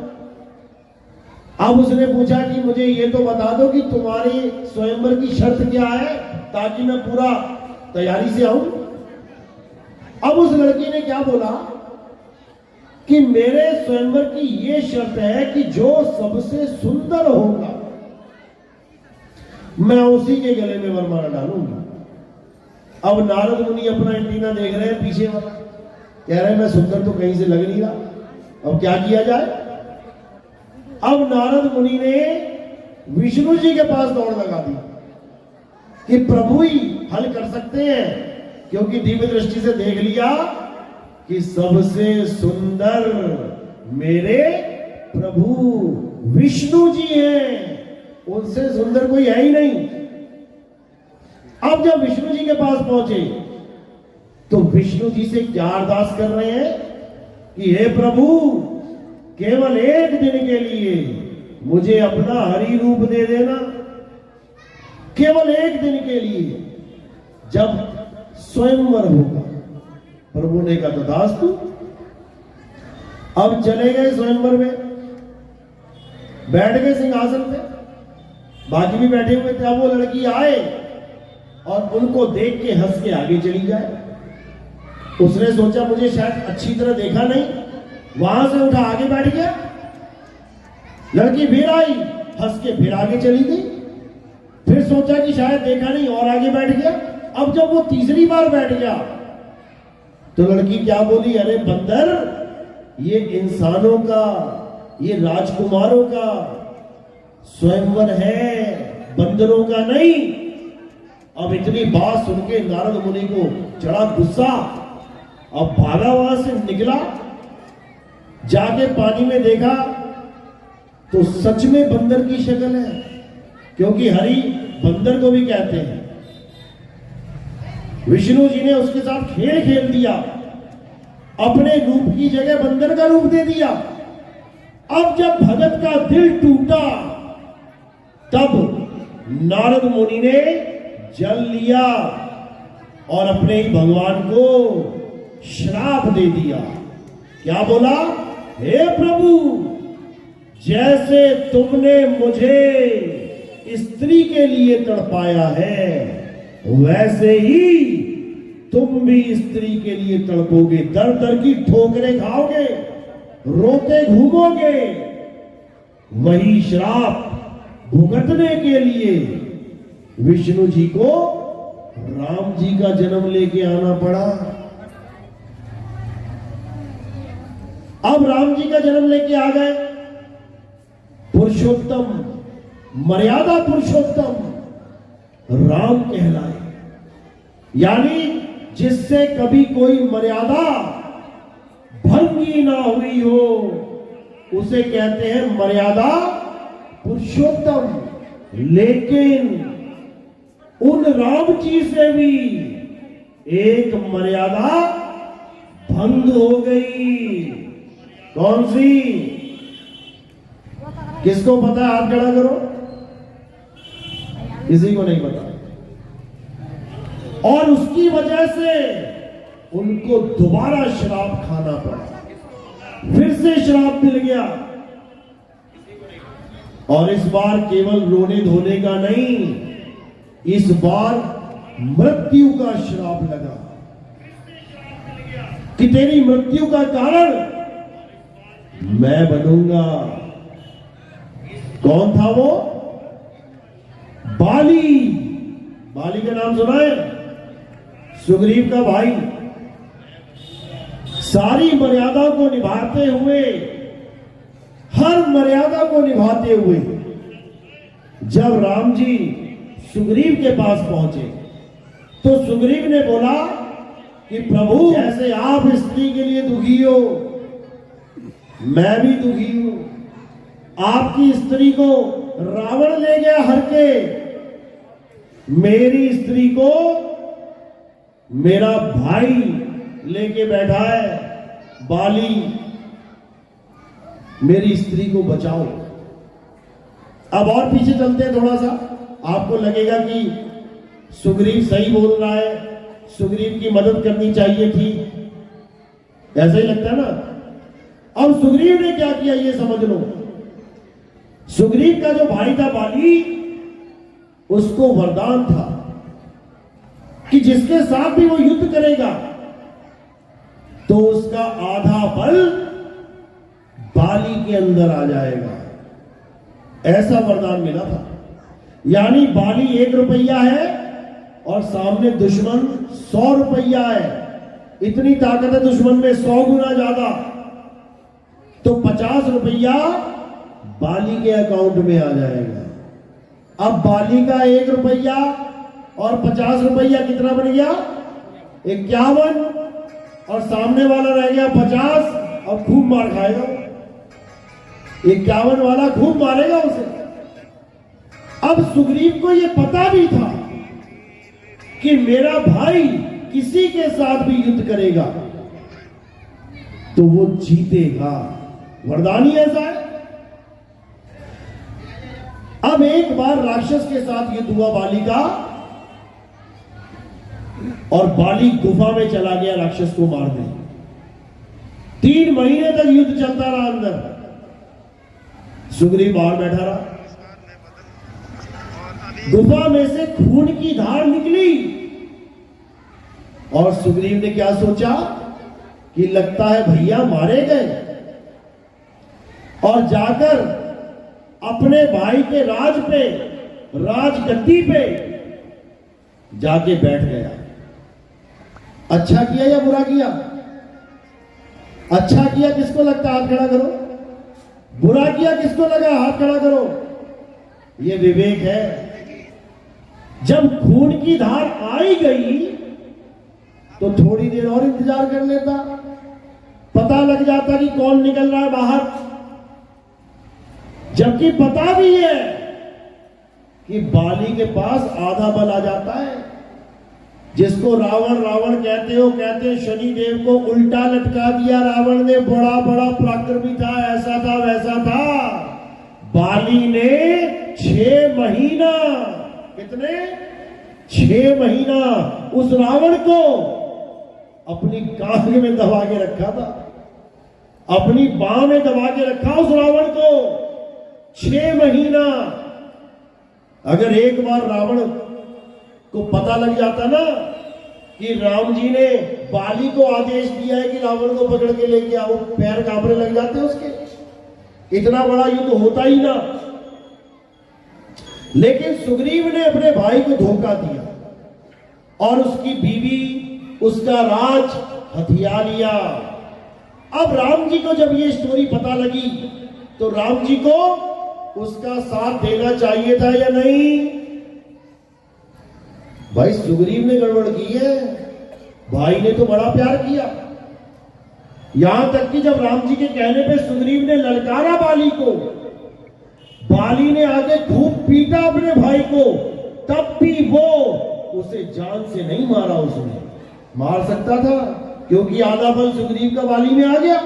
अब उसने पूछा कि मुझे ये तो बता दो कि तुम्हारी स्वयंवर की शर्त क्या है, ताकि मैं पूरा तैयारी से आऊं। अब उस लड़की ने क्या बोला कि मेरे स्वयंवर की ये शर्त है कि जो सबसे सुंदर होगा मैं उसी के गले में वरमाला डालूंगा। अब नारद मुनि अपना एंटीना देख रहे हैं पीछे वाला, कह रहे हैं मैं सुंदर तो कहीं से लग नहीं रहा, अब क्या किया जाए। अब नारद मुनि ने विष्णु जी के पास दौड़ लगा दी कि प्रभु ही हल कर सकते हैं, क्योंकि दिव्य दृष्टि से देख लिया कि सबसे सुंदर मेरे प्रभु विष्णु जी हैं, उनसे सुंदर कोई है ही नहीं। अब जब विष्णु जी के पास पहुंचे तो विष्णु जी से क्या अरदास कर रहे हैं कि हे प्रभु, केवल एक दिन के लिए मुझे अपना हरि रूप दे देना, केवल एक दिन के लिए, जब स्वयंवर होगा। प्रभु ने कहा तथास्तु। अब चले गए स्वयंवर में, बैठ गए सिंहासन पे, बाकी भी बैठे हुए थे। अब वो लड़की आए और उनको देख के हंस के आगे चली जाए। उसने सोचा मुझे शायद अच्छी तरह देखा नहीं, वहां से उठा आगे बैठ गया। लड़की फिर आई, हंस के फिर आगे चली गई। फिर सोचा कि शायद देखा नहीं और आगे बैठ गया। अब जब वो तीसरी बार बैठ गया तो लड़की क्या बोली, अरे बंदर, ये इंसानों का, ये राजकुमारों का स्वयंवर है, बंदरों का नहीं। अब इतनी बात सुन के नारद मुनि को चढ़ा गुस्सा। अब भागा, वहां से निकला, जाके पानी में देखा तो सच में बंदर की शक्ल है, क्योंकि हरि बंदर को भी कहते हैं। विष्णु जी ने उसके साथ खेल खेल दिया, अपने रूप की जगह बंदर का रूप दे दिया। अब जब भगत का दिल टूटा तब नारद मुनि ने जल लिया और अपने ही भगवान को श्राप दे दिया। क्या बोला, हे प्रभु, जैसे तुमने मुझे स्त्री के लिए तड़पाया है, वैसे ही तुम भी स्त्री के लिए तड़पोगे, दर दर की ठोकरें खाओगे, रोते घूमोगे। वही श्राप भुगतने के लिए विष्णु जी को राम जी का जन्म लेके आना पड़ा। अब राम जी का जन्म लेके आ गए, पुरुषोत्तम, मर्यादा पुरुषोत्तम राम कहलाए, यानी जिससे कभी कोई मर्यादा भंगी ना हुई हो उसे कहते हैं मर्यादा पुरुषोत्तम। लेकिन उन राम जी से भी एक मर्यादा भंग हो गई। कौन सी? किसको पता है? हाथ खड़ा करो। किसी को नहीं पता। और उसकी वजह से उनको दोबारा शराब खाना पड़ा, फिर से शराब मिल गया। और इस बार केवल रोने धोने का नहीं, इस बार मृत्यु का श्राप लगा कि तेरी मृत्यु का कारण मैं बनूंगा। कौन था वो? बाली। बाली का नाम सुना है? सुग्रीव का भाई। सारी मर्यादा को निभाते हुए, हर मर्यादा को निभाते हुए जब राम जी सुग्रीव के पास पहुंचे तो सुग्रीव ने बोला कि प्रभु, जैसे आप स्त्री के लिए दुखी हो, मैं भी दुखी हूं। आपकी स्त्री को रावण ले गया हर के, मेरी स्त्री को मेरा भाई लेके बैठा है बाली। मेरी स्त्री को बचाओ। अब और पीछे चलते हैं थोड़ा सा, आपको लगेगा कि सुग्रीव सही बोल रहा है, सुग्रीव की मदद करनी चाहिए थी, ऐसा ही लगता है ना। अब सुग्रीव ने क्या किया ये समझ लो। सुग्रीव का जो भाई था बाली, उसको वरदान था कि जिसके साथ भी वो युद्ध करेगा तो उसका आधा बल बाली के अंदर आ जाएगा, ऐसा वरदान मिला था। यानी बाली 1 रुपया है और सामने दुश्मन 100 रुपया है। इतनी ताकत है दुश्मन में 100 गुना ज्यादा, तो 50 रुपया बाली के अकाउंट में आ जाएगा। अब बाली का 1 रुपया और 50 रुपया कितना बन गया? 51, और सामने वाला रह गया 50। अब खूब मार खाएगा। 51 वाला खूब मारेगा उसे। अब सुग्रीव को यह पता भी था कि मेरा भाई किसी के साथ भी युद्ध करेगा तो वो जीतेगा, वरदान ही ऐसा है। अब एक बार राक्षस के साथ युद्ध हुआ बाली का, और बाली गुफा में चला गया राक्षस को मारने। 3 महीने तक युद्ध चलता रहा अंदर। सुग्रीव बाहर बैठा रहा। गुफा में से खून की धार निकली और सुग्रीव ने क्या सोचा कि लगता है भैया मारे गए, और जाकर अपने भाई के राज पे, राजगद्दी पे जाके बैठ गया। अच्छा किया या बुरा किया? अच्छा किया किसको लगता है? हाथ खड़ा करो। बुरा किया किसको लगा? हाथ खड़ा करो। ये विवेक है। जब खून की धार आई गई तो थोड़ी देर और इंतजार कर लेता, पता लग जाता कि कौन निकल रहा है बाहर। जबकि पता भी है कि बाली के पास आधा बल आ जाता है। जिसको रावण रावण कहते हो, कहते शनि देव को उल्टा लटका दिया रावण ने। बड़ा बड़ा पराक्रमी था, ऐसा था वैसा था। बाली ने 6 महीना, कितने? 6 महीना उस रावण को अपनी कांध में दबा के रखा था, अपनी बाह में दबा के रखा उस रावण को 6 महीना। अगर एक बार रावण को पता लग जाता ना कि राम जी ने बाली को आदेश दिया है कि रावण को पकड़ के लेके आओ, पैर कांपने लग जाते उसके। इतना बड़ा युद्ध होता ही ना। लेकिन सुग्रीव ने अपने भाई को धोखा दिया और उसकी बीवी, उसका राज हथिया लिया। अब राम जी को जब ये स्टोरी पता लगी तो राम जी को उसका साथ देना चाहिए था या नहीं? भाई सुग्रीव ने गड़बड़ की है, भाई ने तो बड़ा प्यार किया। यहां तक कि जब राम जी के कहने पे सुग्रीव ने ललकारा बाली को, बाली ने आगे खूब पीटा अपने भाई को, तब भी वो उसे जान से नहीं मारा। उसने मार सकता था क्योंकि आधा बल सुग्रीव का बाली में आ गया।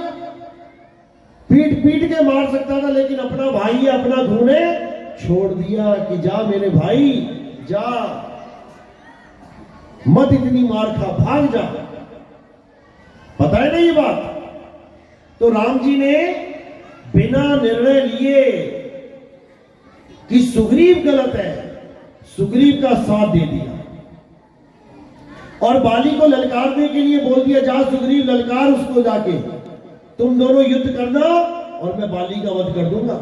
पीट पीट के मार सकता था, लेकिन अपना भाई है, अपना घूने छोड़ दिया कि जा मेरे भाई जा, मत इतनी मार खा, भाग जा। पता है ना ये बात? तो राम जी ने बिना निर्णय लिए कि सुग्रीव गलत है, सुग्रीव का साथ दे दिया और बाली को ललकारने के लिए बोल दिया, जा सुग्रीव ललकार उसको जाके, तुम दोनों युद्ध करना और मैं बाली का वध कर दूंगा।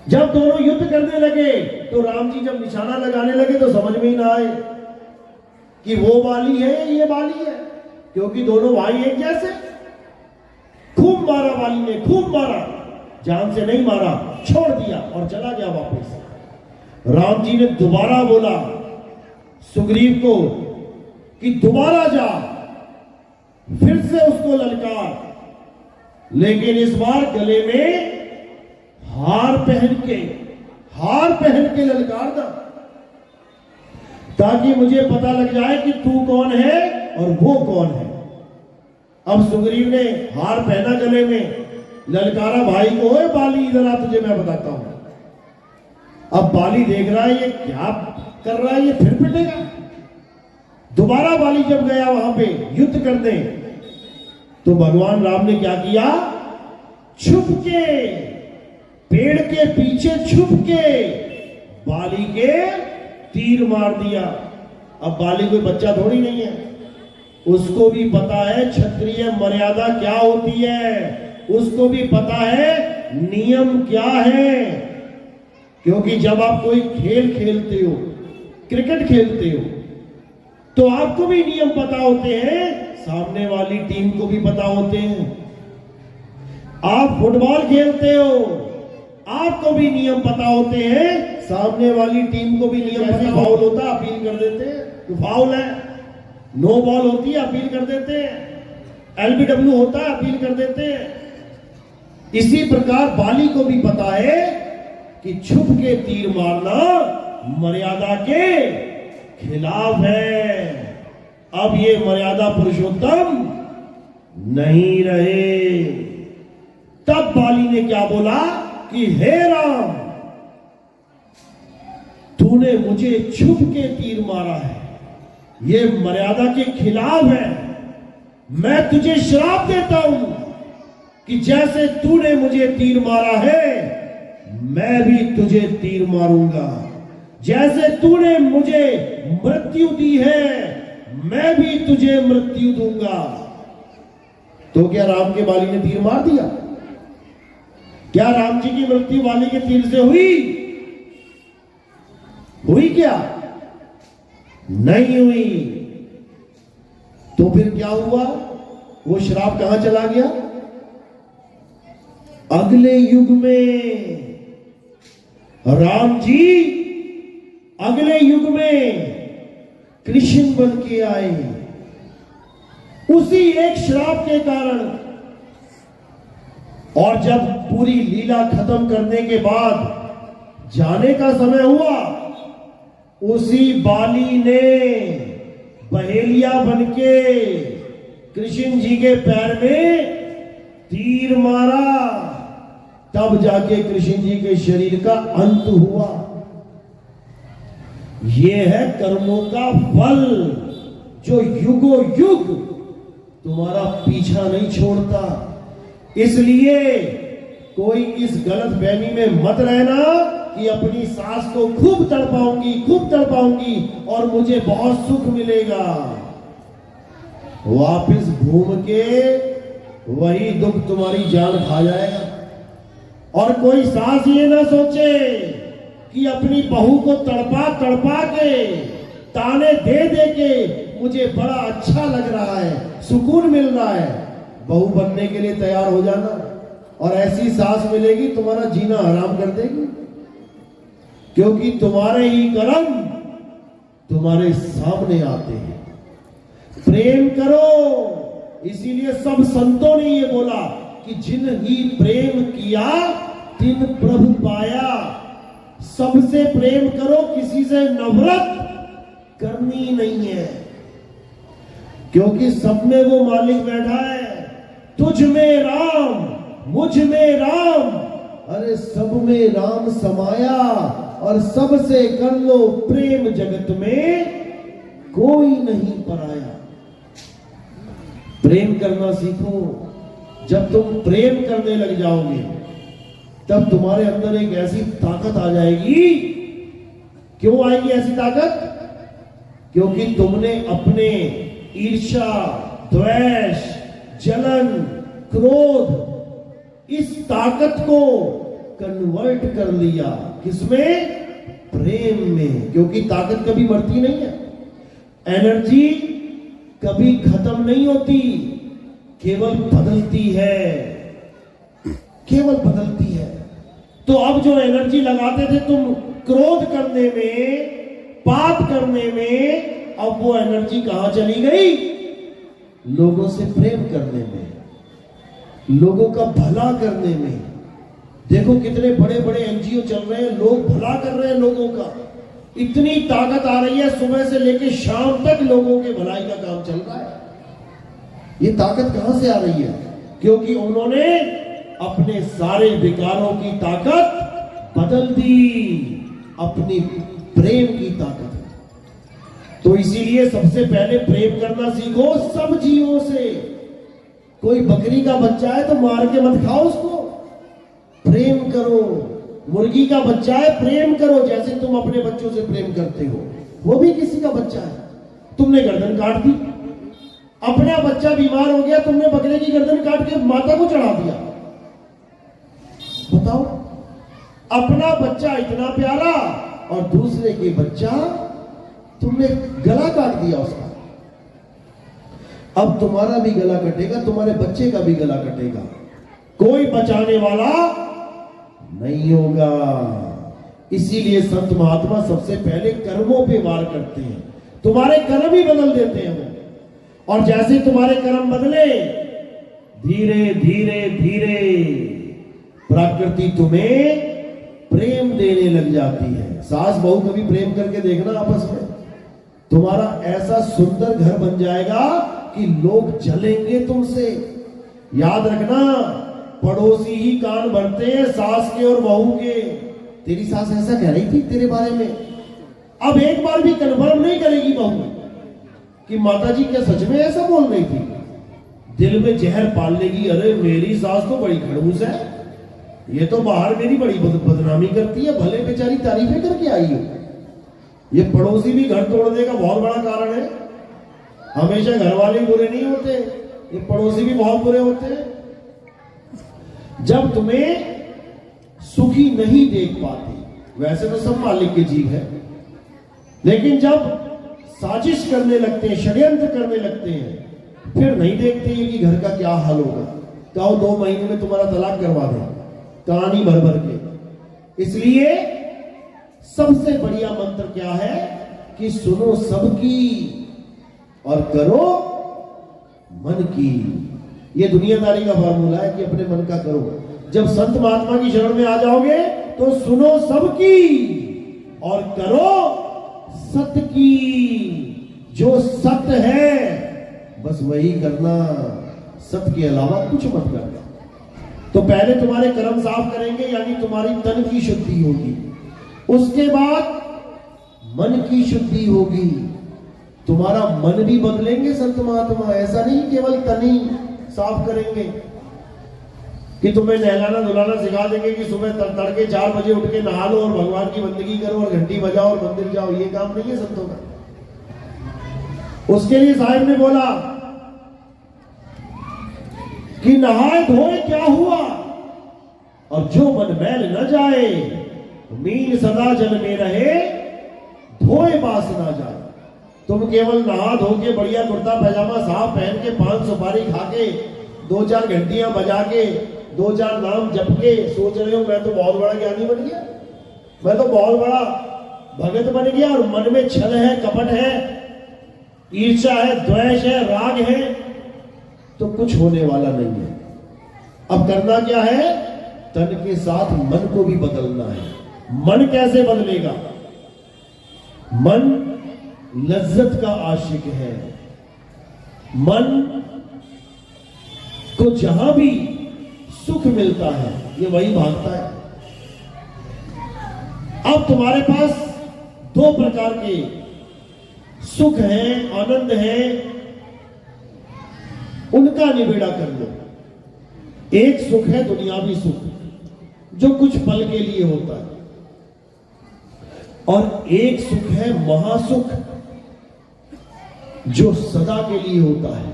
जब दोनों युद्ध करने लगे तो राम जी जब निशाना लगाने लगे तो समझ में ही ना आए कि वो बाली है या ये बाली है, क्योंकि दोनों भाई एक जैसे। खूब मारा बाली ने, खूब मारा, जान से नहीं मारा, छोड़ दिया और चला गया वापस। राम जी ने दोबारा बोला सुग्रीव को कि दोबारा जा, फिर से उसको ललकार, लेकिन इस बार गले में हार पहन के ललकार दा, ताकि मुझे पता लग जाए कि तू कौन है और वो कौन है। अब सुग्रीव ने हार पहना गले में, ललकारा भाई को, ओए बाली इधर आ, तुझे मैं बताता हूं। अब बाली देख रहा है ये क्या कर रहा है, ये फिर पिटेगा। दोबारा बाली जब गया वहां पे युद्ध करने, तो भगवान राम ने क्या किया, छुप के, पेड़ के पीछे छुप के बाली के तीर मार दिया। अब बाली कोई बच्चा थोड़ी नहीं है, उसको भी पता है क्षत्रिय मर्यादा क्या होती है, उसको भी पता है नियम क्या है। क्योंकि जब आप कोई खेल खेलते हो, क्रिकेट खेलते हो, तो आपको भी नियम पता होते हैं, सामने वाली टीम को भी पता होते हैं। आप फुटबॉल खेलते हो, आपको भी नियम पता होते हैं, सामने वाली टीम को भी नियम पता। फाउल होता है अपील कर देते हैं, तो फाउल है। नो बॉल होती है अपील कर देते हैं, एलबीडब्ल्यू होता है अपील कर देते हैं। इसी प्रकार बाली को भी पता है कि छुप के तीर मारना मर्यादा के खिलाफ है। अब ये मर्यादा पुरुषोत्तम नहीं रहे। तब बाली ने क्या बोला कि हे राम, तूने मुझे छुप के तीर मारा है, ये मर्यादा के खिलाफ है। मैं तुझे श्राप देता हूं कि जैसे तूने मुझे तीर मारा है, मैं भी तुझे तीर मारूंगा। जैसे तूने मुझे मृत्यु दी है, मैं भी तुझे मृत्यु दूंगा। तो क्या राम के बाली ने तीर मार दिया? क्या राम जी की मृत्यु बाली के तीर से हुई क्या? नहीं हुई। तो फिर क्या हुआ? वो श्राप कहां चला गया? अगले युग में राम जी अगले युग में कृष्ण बन के आए, उसी एक श्राप के कारण। और जब पूरी लीला खत्म करने के बाद जाने का समय हुआ, उसी बाली ने बहेलिया बनके कृष्ण जी के पैर में तीर मारा। तब जाके कृष्ण जी के शरीर का अंत हुआ। यह है कर्मों का फल, जो युगों युग तुम्हारा पीछा नहीं छोड़ता। इसलिए कोई इस गलत फहमी में मत रहना कि अपनी सास को खूब तड़पाऊंगी और मुझे बहुत सुख मिलेगा। वापिस घूम के वही दुख तुम्हारी जान खा जाएगा। और कोई सास ये ना सोचे कि अपनी बहू को तड़पा के, ताने दे के मुझे बड़ा अच्छा लग रहा है, सुकून मिल रहा है। बहू बनने के लिए तैयार हो जाना, और ऐसी सास मिलेगी तुम्हारा जीना हराम कर देगी। क्योंकि तुम्हारे ही कर्म तुम्हारे सामने आते हैं। प्रेम करो। इसीलिए सब संतों ने ये बोला कि जिन ही प्रेम किया तिन प्रभु पाया। सबसे प्रेम करो, किसी से नफरत करनी नहीं है। क्योंकि सब में वो मालिक बैठा है। तुझ में राम, मुझ में राम, अरे सब में राम समाया, और सबसे कर लो प्रेम, जगत में कोई नहीं पराया। प्रेम करना सीखो। जब तुम प्रेम करने लग जाओगे तब तुम्हारे अंदर एक ऐसी ताकत आ जाएगी। क्यों आएगी ऐसी ताकत? क्योंकि तुमने अपने ईर्ष्या, द्वेष, जलन, क्रोध, इस ताकत को कन्वर्ट कर लिया किसमें? प्रेम में। क्योंकि ताकत कभी बढ़ती नहीं है, एनर्जी कभी खत्म नहीं होती, केवल बदलती है, केवल बदलती है। तो अब जो एनर्जी लगाते थे तुम क्रोध करने में, पाप करने में, अब वो एनर्जी कहां चली गई? लोगों से प्रेम करने में, लोगों का भला करने में। देखो कितने बड़े बड़े एनजीओ चल रहे हैं, लोग भला कर रहे हैं लोगों का। इतनी ताकत आ रही है, सुबह से लेकर शाम तक लोगों के भलाई का काम चल रहा है। ये ताकत कहां से आ रही है? क्योंकि उन्होंने अपने सारे विकारों की ताकत बदल दी अपनी प्रेम की ताकत। तो इसीलिए सबसे पहले प्रेम करना सीखो सब जीवों से। कोई बकरी का बच्चा है तो मार के मत खाओ उसको, प्रेम करो। मुर्गी का बच्चा है, प्रेम करो, जैसे तुम अपने बच्चों से प्रेम करते हो। वो भी किसी का बच्चा है, तुमने गर्दन काट दी। अपना बच्चा बीमार हो गया, तुमने बकरे की गर्दन काट के माता को चढ़ा दिया। बताओ, अपना बच्चा इतना प्यारा और दूसरे के बच्चा तुमने गला काट दिया उसका। अब तुम्हारा भी गला कटेगा, तुम्हारे बच्चे का भी गला कटेगा, कोई बचाने वाला नहीं होगा। इसीलिए संत महात्मा सबसे पहले कर्मों पे वार करते हैं। तुम्हारे कर्म ही बदल देते हैं वो। और जैसे तुम्हारे कर्म बदले, धीरे धीरे धीरे प्रकृति तुम्हें प्रेम देने लग जाती है। सास बहू कभी प्रेम करके देखना आपस में, तुम्हारा ऐसा सुंदर घर बन जाएगा कि लोग जलेंगे तुमसे। याद रखना, पड़ोसी ही कान भरते हैं सास के और बहू के। तेरी सास ऐसा कह रही थी तेरे बारे में, अब एक बार भी कन्फर्म नहीं करेगी बहू कि माताजी क्या सच में ऐसा बोल रही थी। दिल में जहर पाल लेगी, अरे मेरी सास तो बड़ी खड़ूस है, ये तो बाहर मेरी बड़ी बदनामी करती है, भले बेचारी तारीफें करके आई हो। ये पड़ोसी भी घर तोड़ने का बहुत बड़ा कारण है। हमेशा घर वाले बुरे नहीं होते, ये पड़ोसी भी बहुत बुरे होते हैं। जब तुम्हें सुखी नहीं देख पाते, वैसे तो सब मालिक के जीव है, लेकिन जब साजिश करने लगते हैं, षड्यंत्र करने लगते हैं, फिर नहीं देखते हैं कि घर का क्या हाल होगा। कहो 2 महीने में तुम्हारा तलाक करवा दें, कहानी भर भर के। इसलिए सबसे बढ़िया मंत्र क्या है कि सुनो सबकी और करो मन की। ये दुनियादारी का फार्मूला है कि अपने मन का करो। जब संत महात्मा की शरण में आ जाओगे तो सुनो सबकी और करो सत की। जो सत है बस वही करना, सत के अलावा कुछ मत करना। तो पहले तुम्हारे कर्म साफ करेंगे, यानी तुम्हारी तन की शुद्धि होगी। उसके बाद मन की शुद्धि होगी, तुम्हारा मन भी बदलेंगे संत महात्मा। ऐसा नहीं केवल तन ही साफ करेंगे कि तुम्हें नहलाना धुलाना सिखा देंगे कि सुबह तड़के 4 बजे उठ के नहा लो और भगवान की बंदगी करो और घंटी बजाओ और मंदिर जाओ। ये काम नहीं है संतों का। उसके लिए साहिब ने बोला कि नहाए धोए क्या हुआ, और जो मन मैल न जाए, मीन सदा जल में रहे, धोए बास ना जाए। तुम केवल नहा धो के बढ़िया कुर्ता पैजामा साफ पहन के 5 सुपारी खा के 2-4 घंटियां बजा के 2-4 नाम जप के सोच रहे हो मैं तो बहुत बड़ा ज्ञानी बन गया, मैं तो बहुत बड़ा भगत बन गया, और मन में छल है, कपट है, ईर्ष्या है, द्वेष है, राग है, तो कुछ होने वाला नहीं है। अब करना क्या है? तन के साथ मन को भी बदलना है। मन कैसे बदलेगा? मन लज्जत का आशिक है, मन को जहां भी सुख मिलता है ये वही भागता है। अब तुम्हारे पास दो प्रकार के सुख है, आनंद है, उनका निबेड़ा कर लो। एक सुख है दुनियावी सुख जो कुछ पल के लिए होता है, और एक सुख है महासुख जो सदा के लिए होता है,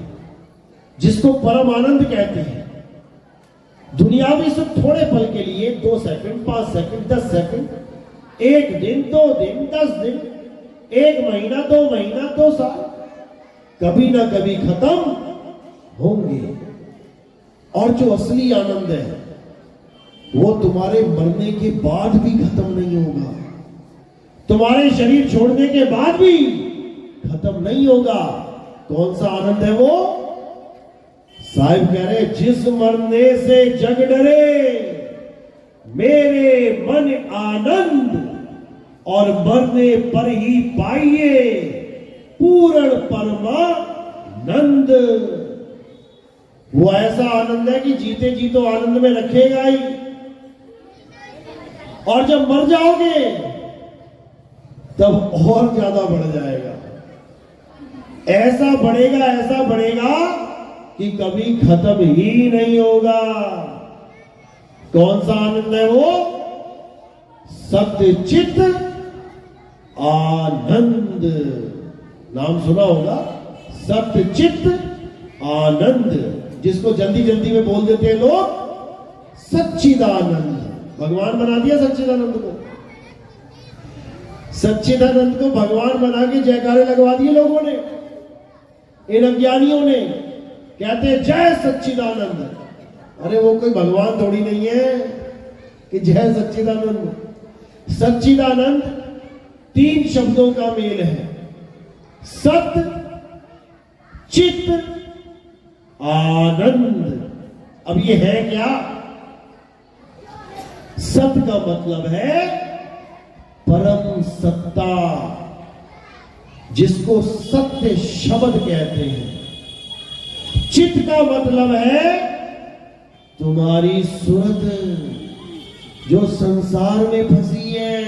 जिसको परम आनंद कहते हैं। दुनियावी सुख थोड़े पल के लिए, 2 सेकंड, 5 सेकंड, 10 सेकंड, 1 दिन, 2 दिन, 10 दिन, 1 महीना, 2 महीना, 2 साल, कभी ना कभी खत्म होंगे। और जो असली आनंद है वो तुम्हारे मरने के बाद भी खत्म नहीं होगा, तुम्हारे शरीर छोड़ने के बाद भी खत्म नहीं होगा। कौन सा आनंद है वो? साहिब कह रहे जिस मरने से जग डरे मेरे मन आनंद, और मरने पर ही पाइए पूर्ण परमानंद। वो ऐसा आनंद है कि जीते जी तो आनंद में रखेगा ही, और जब मर जाओगे तब और ज्यादा बढ़ जाएगा। ऐसा बढ़ेगा कि कभी खत्म ही नहीं होगा। कौन सा आनंद है वो? सत्य चित आनंद। नाम सुना होगा, सत्य चित आनंद, जिसको जल्दी जल्दी में बोल देते हैं लोग सच्चिदानंद। भगवान बना दिया सच्चिदानंद को। सच्चिदानंद को भगवान बना के जयकारे लगवा दिए लोगों ने, इन अज्ञानियों ने। कहते हैं जय सच्चिदानंद। अरे वो कोई भगवान थोड़ी नहीं है कि जय सच्चिदानंद। सच्चिदानंद 3 शब्दों का मेल है, सत्य चित आनंद। अब ये है क्या? सत्य का मतलब है परम सत्ता, जिसको सत्य शब्द कहते हैं। चित का मतलब है तुम्हारी सूरत जो संसार में फंसी है,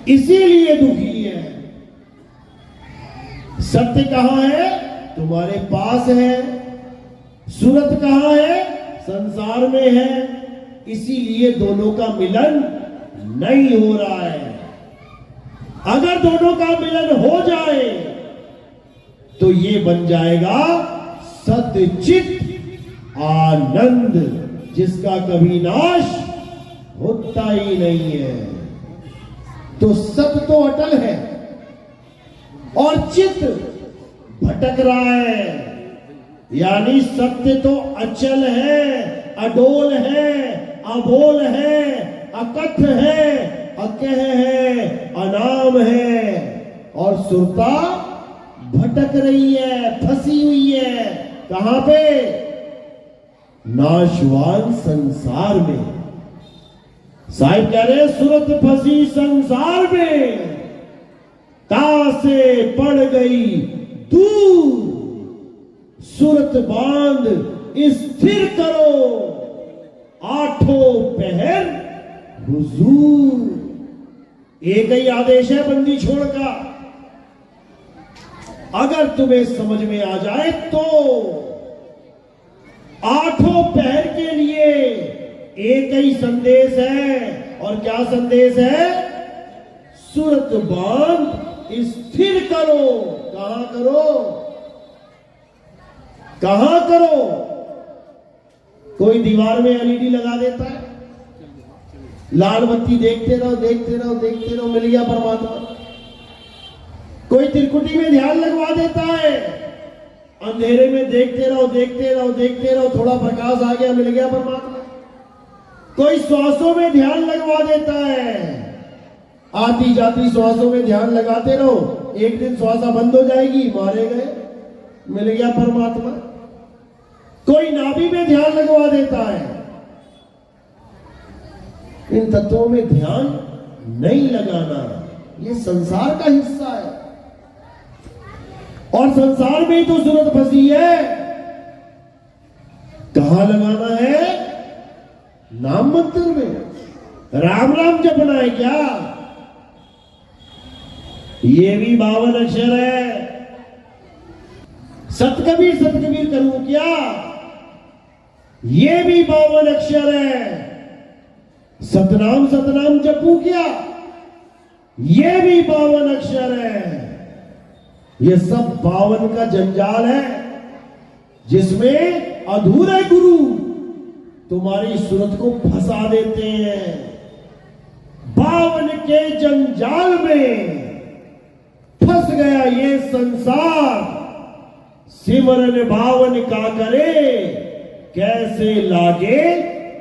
इसीलिए दुखी है। सत्य कहां है? तुम्हारे पास है। सूरत कहां है? संसार में है। इसीलिए दोनों का मिलन नहीं हो रहा है। अगर दोनों का मिलन हो जाए तो ये बन जाएगा सत्य चित आनंद, जिसका कभी नाश होता ही नहीं है। तो सत्य तो अटल है और चित भटक रहा है, यानी सत्य तो अचल है, अडोल है, अबोल है, अकथ है, अकह है, अनाम है, और सुरता भटक रही है, फंसी हुई है। कहां पे? नाशवान संसार में। साहिब कह रहे सूरत फंसी संसार में, तासे पड़ गई दूर, सूरत बांध स्थिर करो, आठों पहर हुजूर। एक ही आदेश है बंदी छोड़ का। अगर तुम्हें समझ में आ जाए तो आठों पहर के लिए एक ही संदेश है। और क्या संदेश है? सूरत बांध स्थिर करो। कहां करो? कहां करो? कोई दीवार में एलईडी लगा देता है, लाल बत्ती देखते रहो, देखते रहो, देखते रहो, मिल गया परमात्मा। कोई त्रिकुटी में ध्यान लगवा देता है, अंधेरे में देखते रहो, देखते रहो, देखते रहो, थोड़ा प्रकाश आ गया, मिल गया परमात्मा। कोई श्वासों में ध्यान लगवा देता है, आती जाती श्वासों में ध्यान लगाते रहो, एक दिन श्वासा बंद हो जाएगी, मारे गए, मिल गया परमात्मा। कोई नाभि में ध्यान लगवा देता है। इन तत्वों में ध्यान नहीं लगाना, ये संसार का हिस्सा है। और संसार में ही तो सूरत फंसी है। कहां लगाना है? नाम मंत्र में। राम राम जपना है क्या? ये भी 52 अक्षर है। सतकबीर सतकबीर करूं क्या? ये भी 52 अक्षर है। सतनाम सतनाम जपू क्या? ये भी 52 अक्षर है। ये सब 52 का जंजाल है, जिसमें अधूरे गुरु तुम्हारी सूरत को फंसा देते हैं। 52 के जंजाल में फंस गया ये संसार। सिमरन 52 का करे, कैसे लागे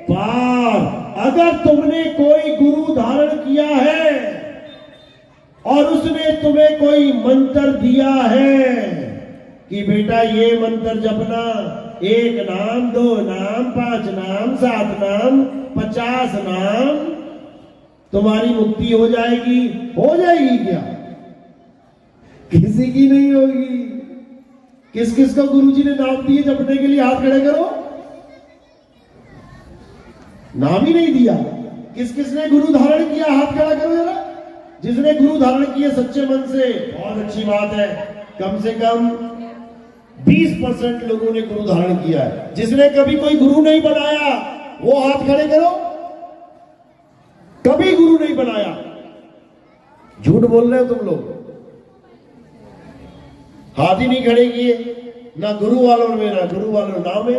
पार। अगर तुमने कोई गुरु धारण किया है और उसने तुम्हें कोई मंत्र दिया है कि बेटा ये मंत्र जपना, 1 नाम, 2 नाम, 5 नाम, 7 नाम, 50 नाम, तुम्हारी मुक्ति हो जाएगी। हो जाएगी क्या? किसी की नहीं होगी। किस किस को गुरुजी ने नाम दिए जपने के लिए? हाथ खड़े करो। नाम ही नहीं दिया। किस किसने गुरु धारण किया? हाथ खड़ा करो जरा। जिसने गुरु धारण किए सच्चे मन से, बहुत अच्छी बात है। कम से कम 20% लोगों ने गुरु धारण किया है। जिसने कभी कोई गुरु नहीं बनाया वो हाथ खड़े करो। कभी गुरु नहीं बनाया। झूठ बोल रहे हो तुम लोग। हाथ ही नहीं खड़े किए, ना गुरु वालों में ना गुरु वालों नाम में।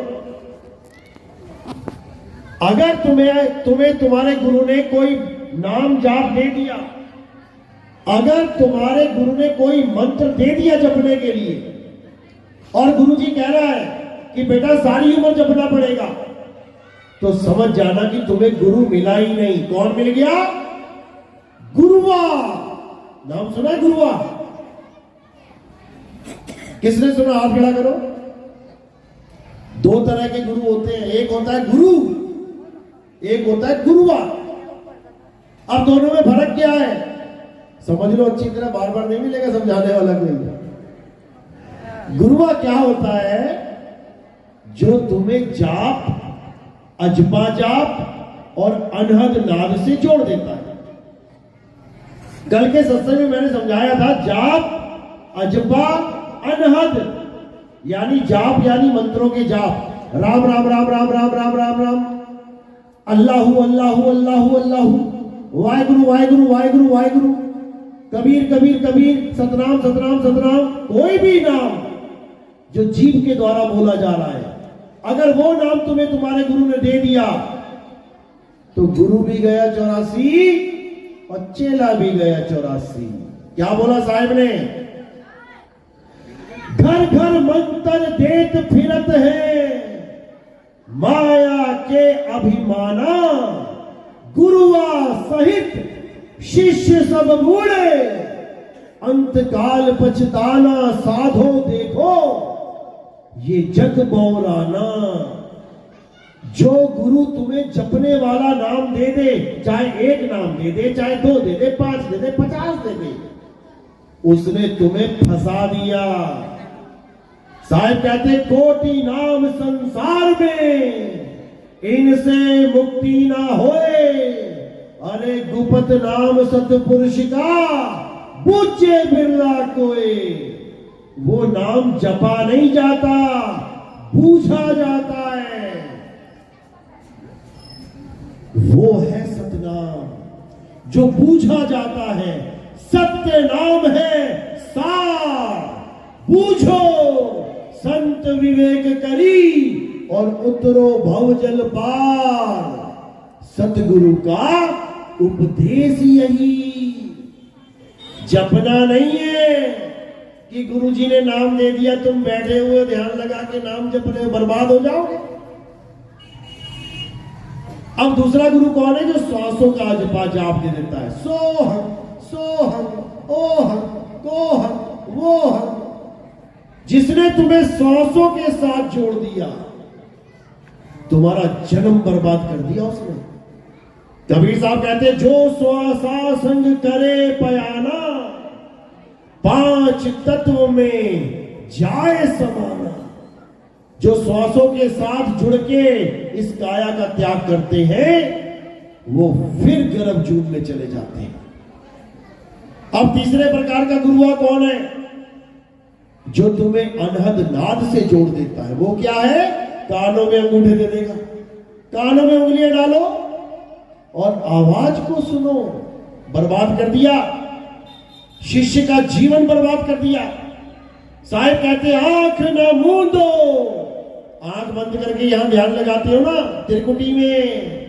अगर तुम्हें तुम्हारे गुरु ने कोई नाम जाप दे दिया, अगर तुम्हारे गुरु ने कोई मंत्र दे दिया जपने के लिए, और गुरुजी कह रहा है कि बेटा सारी उम्र जपना पड़ेगा, तो समझ जाना कि तुम्हें गुरु मिला ही नहीं। कौन मिल गया? गुरुआ। नाम सुना है गुरुआ? किसने सुना? हाथ खड़ा करो। 2 तरह के गुरु होते हैं। एक होता है गुरु, एक होता है गुरुआ। अब दोनों में फर्क क्या है? समझ लो अच्छी तरह, बार बार नहीं मिलेगा समझाने वाला कोई। गुरुआ क्या होता है? जो तुम्हें जाप, अजपा जाप और अनहद नाद से जोड़ देता है। कल के सत्संग में मैंने समझाया था, जाप, अजपा, अनहद यानी जाप यानी मंत्रों के जाप। राम राम राम राम राम राम राम राम, अल्लाहु अल्लाहु अल्लाहु अल्लाहु, वाहेगुरु वाहेगुरु वाहेगुरु वाहेगुरु, कबीर कबीर कबीर, सतनाम सतनाम सतनाम। कोई भी नाम जो जीव के द्वारा बोला जा रहा है, अगर वो नाम तुम्हें तुम्हारे गुरु ने दे दिया तो गुरु भी गया 84 और चेला भी गया 84। क्या बोला साहब ने? घर घर मंत्र देत फिरत है, माया के अभिमाना, गुरुआ सहित शिष्य सब बूढ़े, अंतकाल पछताना, साधो देखो ये जग बौराना। जो गुरु तुम्हें जपने वाला नाम दे दे, चाहे 1 नाम दे दे, चाहे 2 दे दे, 5 दे दे, 50 दे दे, उसने तुम्हें फंसा दिया। साहब कहते, कोटि नाम संसार में, इनसे मुक्ति ना होए, अरे गुपत नाम सतपुरुष का, पूछे बिरला कोई। वो नाम जपा नहीं जाता, पूछा जाता है। वो है सतनाम जो पूछा जाता है। सत्य नाम है सार, पूछो संत विवेक करी और उतरो भवजल पार। सतगुरु का उपदेश यही। जपना नहीं है कि गुरुजी ने नाम दे दिया, तुम बैठे हुए ध्यान लगा के नाम जप रहे हो, बर्बाद हो जाओगे। अब दूसरा गुरु कौन है? जो श्वासों का जपा जाप दे देता है। सोहम सोहम ओहम कोहम वोहम। जिसने तुम्हें श्वासों के साथ जोड़ दिया, तुम्हारा जन्म बर्बाद कर दिया उसने। कबीर साहब कहते, जो श्वासा संग करे पयाना, 5 तत्व में जाए समाना। जो श्वासों के साथ जुड़ के इस काया का त्याग करते हैं वो फिर गर्भ जून में चले जाते हैं। अब तीसरे प्रकार का गुरुआ कौन है? जो तुम्हें अनहद नाद से जोड़ देता है। वो क्या है? कानों में अंगूठे दे देगा, कानों में उंगलियां डालो और आवाज को सुनो। बर्बाद कर दिया, शिष्य का जीवन बर्बाद कर दिया। साहिब कहते आंख न मूंदो। आंख बंद करके यहां ध्यान लगाते हो ना त्रिकुटी में,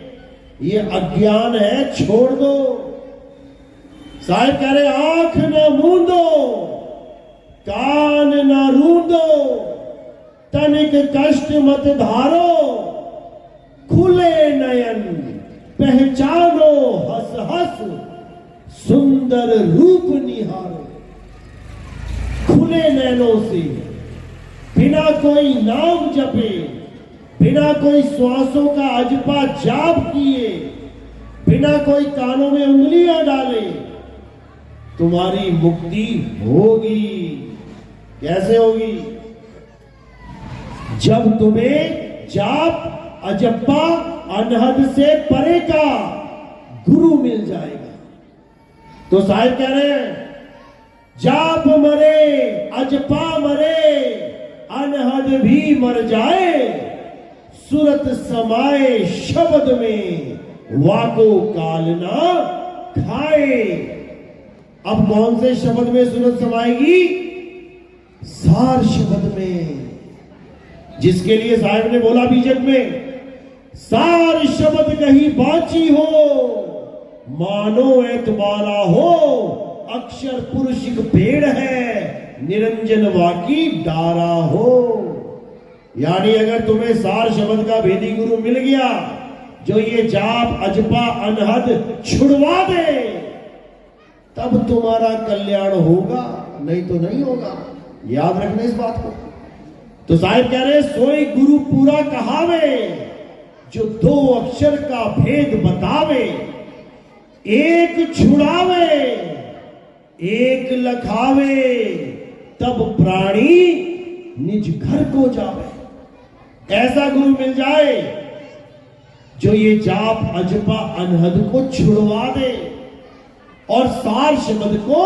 ये अज्ञान है, छोड़ दो। साहिब कह रहे आंख न मूंदो, कान न रूंदो, तनिक कष्ट मत धारो, खुले नयन पहचानो हंस हंस सुंदर रूप निहारो। खुले नैनों से बिना कोई नाम जपे, बिना कोई श्वासों का अजपा जाप किए, बिना कोई कानों में उंगलियां डाले तुम्हारी मुक्ति होगी। कैसे होगी? जब तुम्हें जाप अजप्पा अनहद से परे का गुरु मिल जाएगा। तो साहिब कह रहे हैं जाप मरे अजपा मरे, अनहद भी मर जाए, सुरत समाए शब्द में, वाको काल ना खाए। अब कौन से शब्द में सुरत समाएगी? सार शब्द में, जिसके लिए साहिब ने बोला बीजक में सार शब्द कहीं बाची हो, मानो एतबारा हो, अक्षर पुरुष पेड़ है, निरंजन वाकी डारा हो। यानी अगर तुम्हें सार शब्द का भेदी गुरु मिल गया जो ये जाप अजपा अनहद छुड़वा दे, तब तुम्हारा कल्याण होगा, नहीं तो नहीं होगा। याद रखना इस बात को। तो साहिब कह रहे सोई गुरु पूरा कहावे, जो दो अक्षर का भेद बतावे, एक छुड़ावे एक लखावे, तब प्राणी निज घर को जावे। ऐसा गुरु मिल जाए जो ये जाप अजपा अनहद को छुड़वा दे और सार शब्द को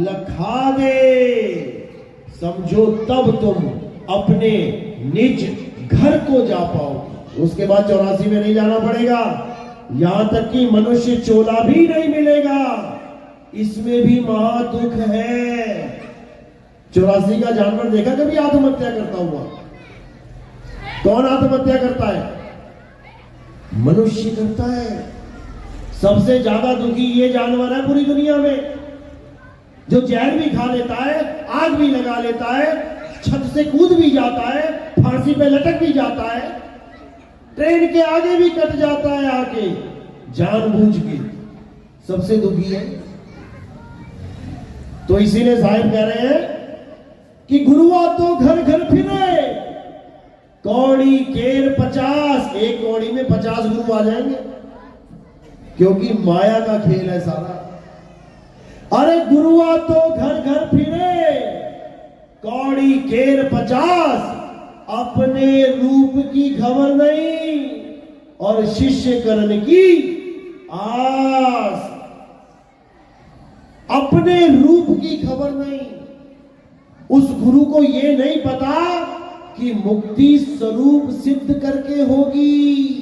लखा दे, समझो तब तुम अपने निज घर को जा पाओगे। उसके बाद 84 में नहीं जाना पड़ेगा, यहां तक कि मनुष्य चोला भी नहीं मिलेगा, इसमें भी महा दुख है। 84 का जानवर देखा कभी आत्महत्या करता हुआ? कौन आत्महत्या करता है? मनुष्य करता है। सबसे ज्यादा दुखी ये जानवर है पूरी दुनिया में, जो जहर भी खा लेता है, आग भी लगा लेता है, छत से कूद भी जाता है, फांसी पे लटक भी जाता है, ट्रेन के आगे भी कट जाता है आके जानबूझ के। सबसे दुखी है। तो इसीलिए साहिब कह रहे हैं कि गुरुआ तो घर घर फिरे, कौड़ी केर 50। एक कौड़ी में 50 गुरु आ जाएंगे, क्योंकि माया का खेल है सारा। अरे गुरुआ तो घर घर फिरे, कौड़ी केर 50, अपने रूप की खबर नहीं और शिष्य करण की आस। अपने रूप की खबर नहीं। उस गुरु को यह नहीं पता कि मुक्ति स्वरूप सिद्ध करके होगी,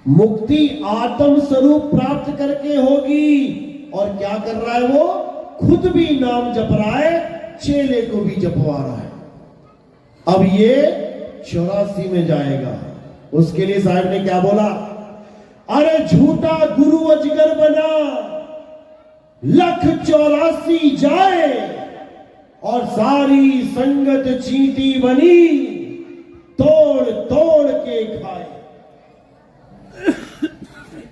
मुक्ति आत्म स्वरूप प्राप्त करके होगी। और क्या कर रहा है वो? खुद भी नाम जप रहा है, चेले को भी जपवा रहा है। अब ये 84 में जाएगा। उसके लिए साहब ने क्या बोला? अरे झूठा गुरु अजगर बना, लख 84 जाए और सारी संगत चींटी बनी, तोड़ तोड़ के खाए।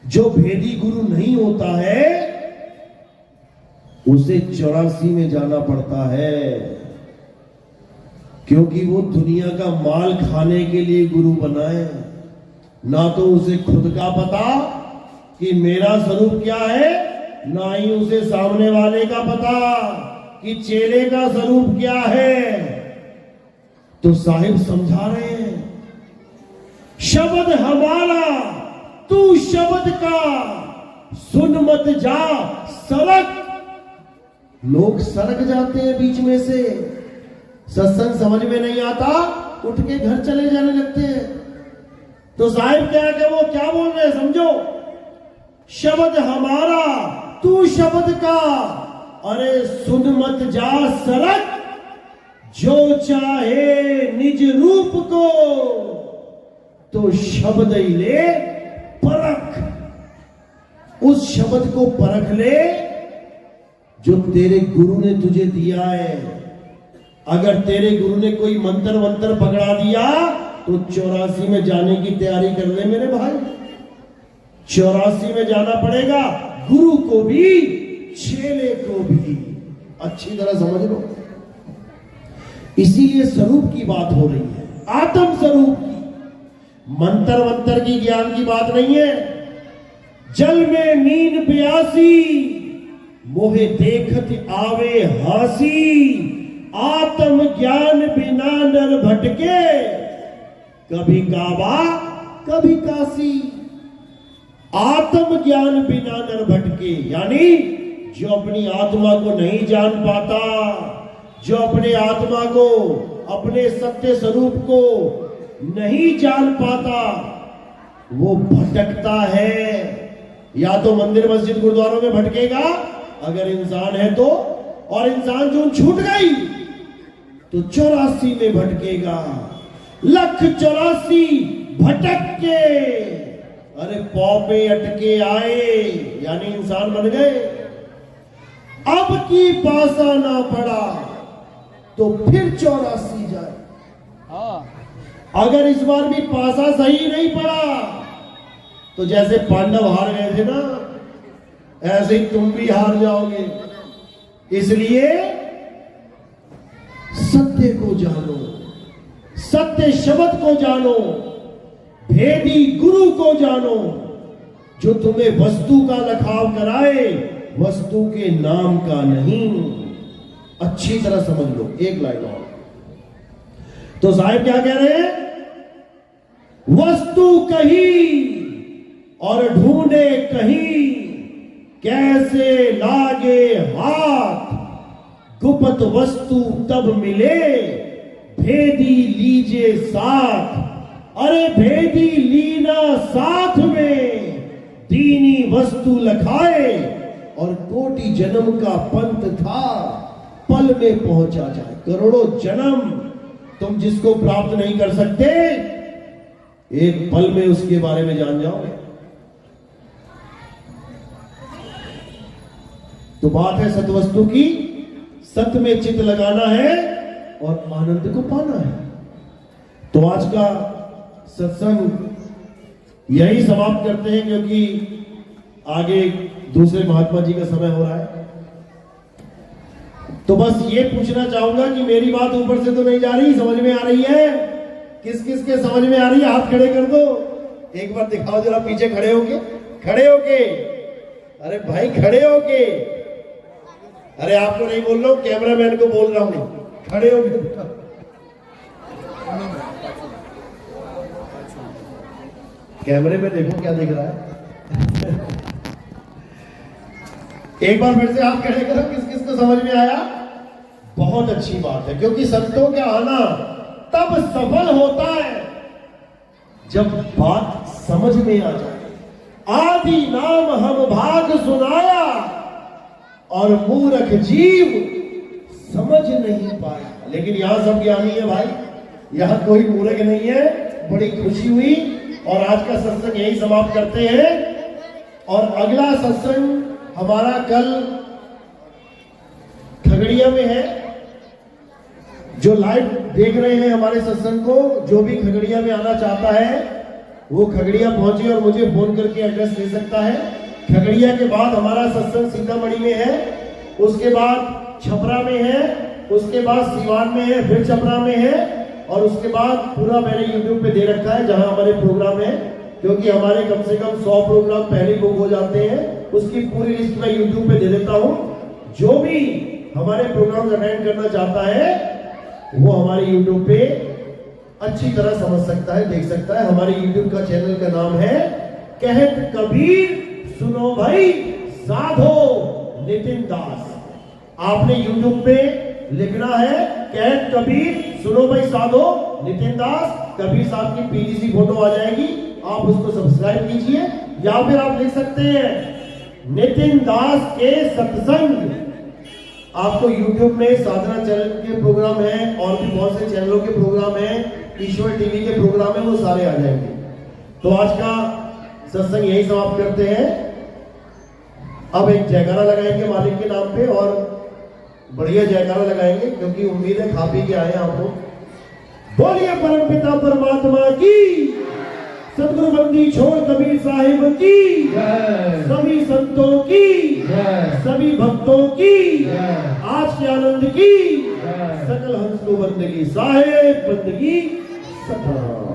जो भेदी गुरु नहीं होता है उसे 84 में जाना पड़ता है, क्योंकि वो दुनिया का माल खाने के लिए गुरु बना है। ना तो उसे खुद का पता कि मेरा स्वरूप क्या है, ना ही उसे सामने वाले का पता कि चेले का स्वरूप क्या है, तो साहिब समझा रहे हैं, शब्द हमारा तू शब्द का, सुन मत जा सरक। लोग सरक जाते हैं बीच में से, सत्संग समझ में नहीं आता, उठ के घर चले जाने लगते हैं। तो साहिब क्या है, वो क्या बोल रहे हैं समझो, शब्द हमारा तू शब्द का, अरे सुन मत जा सरक, जो चाहे निज रूप को, तो शब्द ही ले परख, उस शब्द को परख ले जो तेरे गुरु ने तुझे दिया है। अगर तेरे गुरु ने कोई मंत्र वंत्र पकड़ा दिया तो 84 में जाने की तैयारी कर ले मेरे भाई, 84 में जाना पड़ेगा, गुरु को भी चेले को भी, अच्छी तरह समझ लो। इसीलिए स्वरूप की बात हो रही है, आत्म स्वरूप की, मंत्र वंत्र की ज्ञान की बात नहीं है। जल में मीन प्यासी, मोहे देखत आवे हासी, आत्म ज्ञान बिना नर भटके, कभी काबा कभी काशी। आत्म ज्ञान बिना नर भटके, यानी जो अपनी आत्मा को नहीं जान पाता, जो अपने आत्मा को, अपने सत्य स्वरूप को नहीं जान पाता, वो भटकता है। या तो मंदिर मस्जिद गुरुद्वारों में भटकेगा अगर इंसान है तो, और इंसान जो छूट गई तो 84 में भटकेगा। 1,84 भटक के, अरे पौ पे अटके आए, यानी इंसान बन गए। अब की पासा ना पड़ा तो फिर 84 जाए। अगर इस बार भी पासा सही नहीं पड़ा तो जैसे पांडव हार गए थे ना, ऐसे ही तुम भी हार जाओगे। इसलिए सत्य को जानो, सत्य शब्द को जानो, भेदी गुरु को जानो, जो तुम्हें वस्तु का लखाव कराए, वस्तु के नाम का नहीं। अच्छी तरह समझ लो। एक लाइन और, तो साहिब क्या कह रहे हैं, वस्तु कही और ढूंढे कहीं, कैसे लागे हाथ, गुप्त वस्तु तब मिले, भेदी लीजे साथ। अरे भेदी लीना साथ में, दीनी वस्तु लखाए, और कोटि जन्म का पंथ था, पल में पहुंचा जाए। करोड़ों जन्म तुम जिसको प्राप्त नहीं कर सकते, एक पल में उसके बारे में जान जाओगे। तो बात है सतवस्तु की, सत्य में चित्त लगाना है और आनंद को पाना है। तो आज का सत्संग यही समाप्त करते हैं, क्योंकि आगे दूसरे महात्मा जी का समय हो रहा है। तो बस ये पूछना चाहूंगा कि मेरी बात ऊपर से तो नहीं जा रही, समझ में आ रही है? किस किस के समझ में आ रही है हाथ खड़े कर दो। एक बार दिखाओ जरा, पीछे खड़े होके, खड़े होके, अरे भाई खड़े होके, अरे आपको नहीं बोल रहा हूं, कैमरामैन को बोल रहा हूं, खड़े होके। कैमरे में देखो क्या दिख रहा है। एक बार फिर से हाथ खड़े करो, किस किस को समझ में आया? बहुत अच्छी बात है, क्योंकि संतों का आना तब सफल होता है जब बात समझ में आ जाए। आदि नाम हम भाग सुनाया, और मूर्ख जीव समझ नहीं पाया। लेकिन यहां सब ज्ञानी है भाई, यहां कोई मूर्ख नहीं है। बड़ी खुशी हुई, और आज का सत्संग यही समाप्त करते हैं। और अगला सत्संग हमारा कल खगड़िया में है। जो लाइव देख रहे हैं हमारे सत्संग को, जो भी खगड़िया में आना चाहता है वो खगड़िया पहुंचे और मुझे फोन करके एड्रेस ले सकता है। खगड़िया के बाद हमारा सत्संग सीतामढ़ी में है, उसके बाद छपरा में है, उसके बाद सीवान में है, फिर छपरा में है, और उसके बाद पूरा मैंने यूट्यूब पे दे रखा है जहां हमारे प्रोग्राम है। क्योंकि हमारे कम से कम 100 प्रोग्राम पहले बुक हो जाते हैं, उसकी पूरी लिस्ट मैं यूट्यूब पे दे देता हूं। जो भी हमारे प्रोग्राम अटेंड करना चाहता है वो हमारे YouTube पे अच्छी तरह समझ सकता है, देख सकता है। हमारे YouTube का चैनल का नाम है कहत कबीर सुनो भाई साधो नितिन दास। आपने YouTube पे लिखना है कहत कबीर सुनो भाई साधो नितिन दास, कबीर साहब की पीली सी फोटो आ जाएगी, आप उसको सब्सक्राइब कीजिए। या फिर आप लिख सकते हैं नितिन दास के सत्संग। आपको YouTube में साधना चैनल के प्रोग्राम हैं और भी बहुत से चैनलों के प्रोग्राम हैं, ईश्वर टीवी के प्रोग्राम हैं, वो सारे आ जाएंगे। तो आज का सत्संग यही समाप्त करते हैं। अब एक जयकारा लगाएंगे मालिक के नाम पे और बढ़िया जयकारा लगाएंगे, क्योंकि उम्मीद है खा पी के आए आपको। बोलिए परम पिता परमात्मा की, सदगुरु बंदी छोड़ कबीर साहिब की, सभी संतों की, सभी भक्तों की, आज के आनंद की, सकल हंस को बंदगी साहेब बंदगी सफल।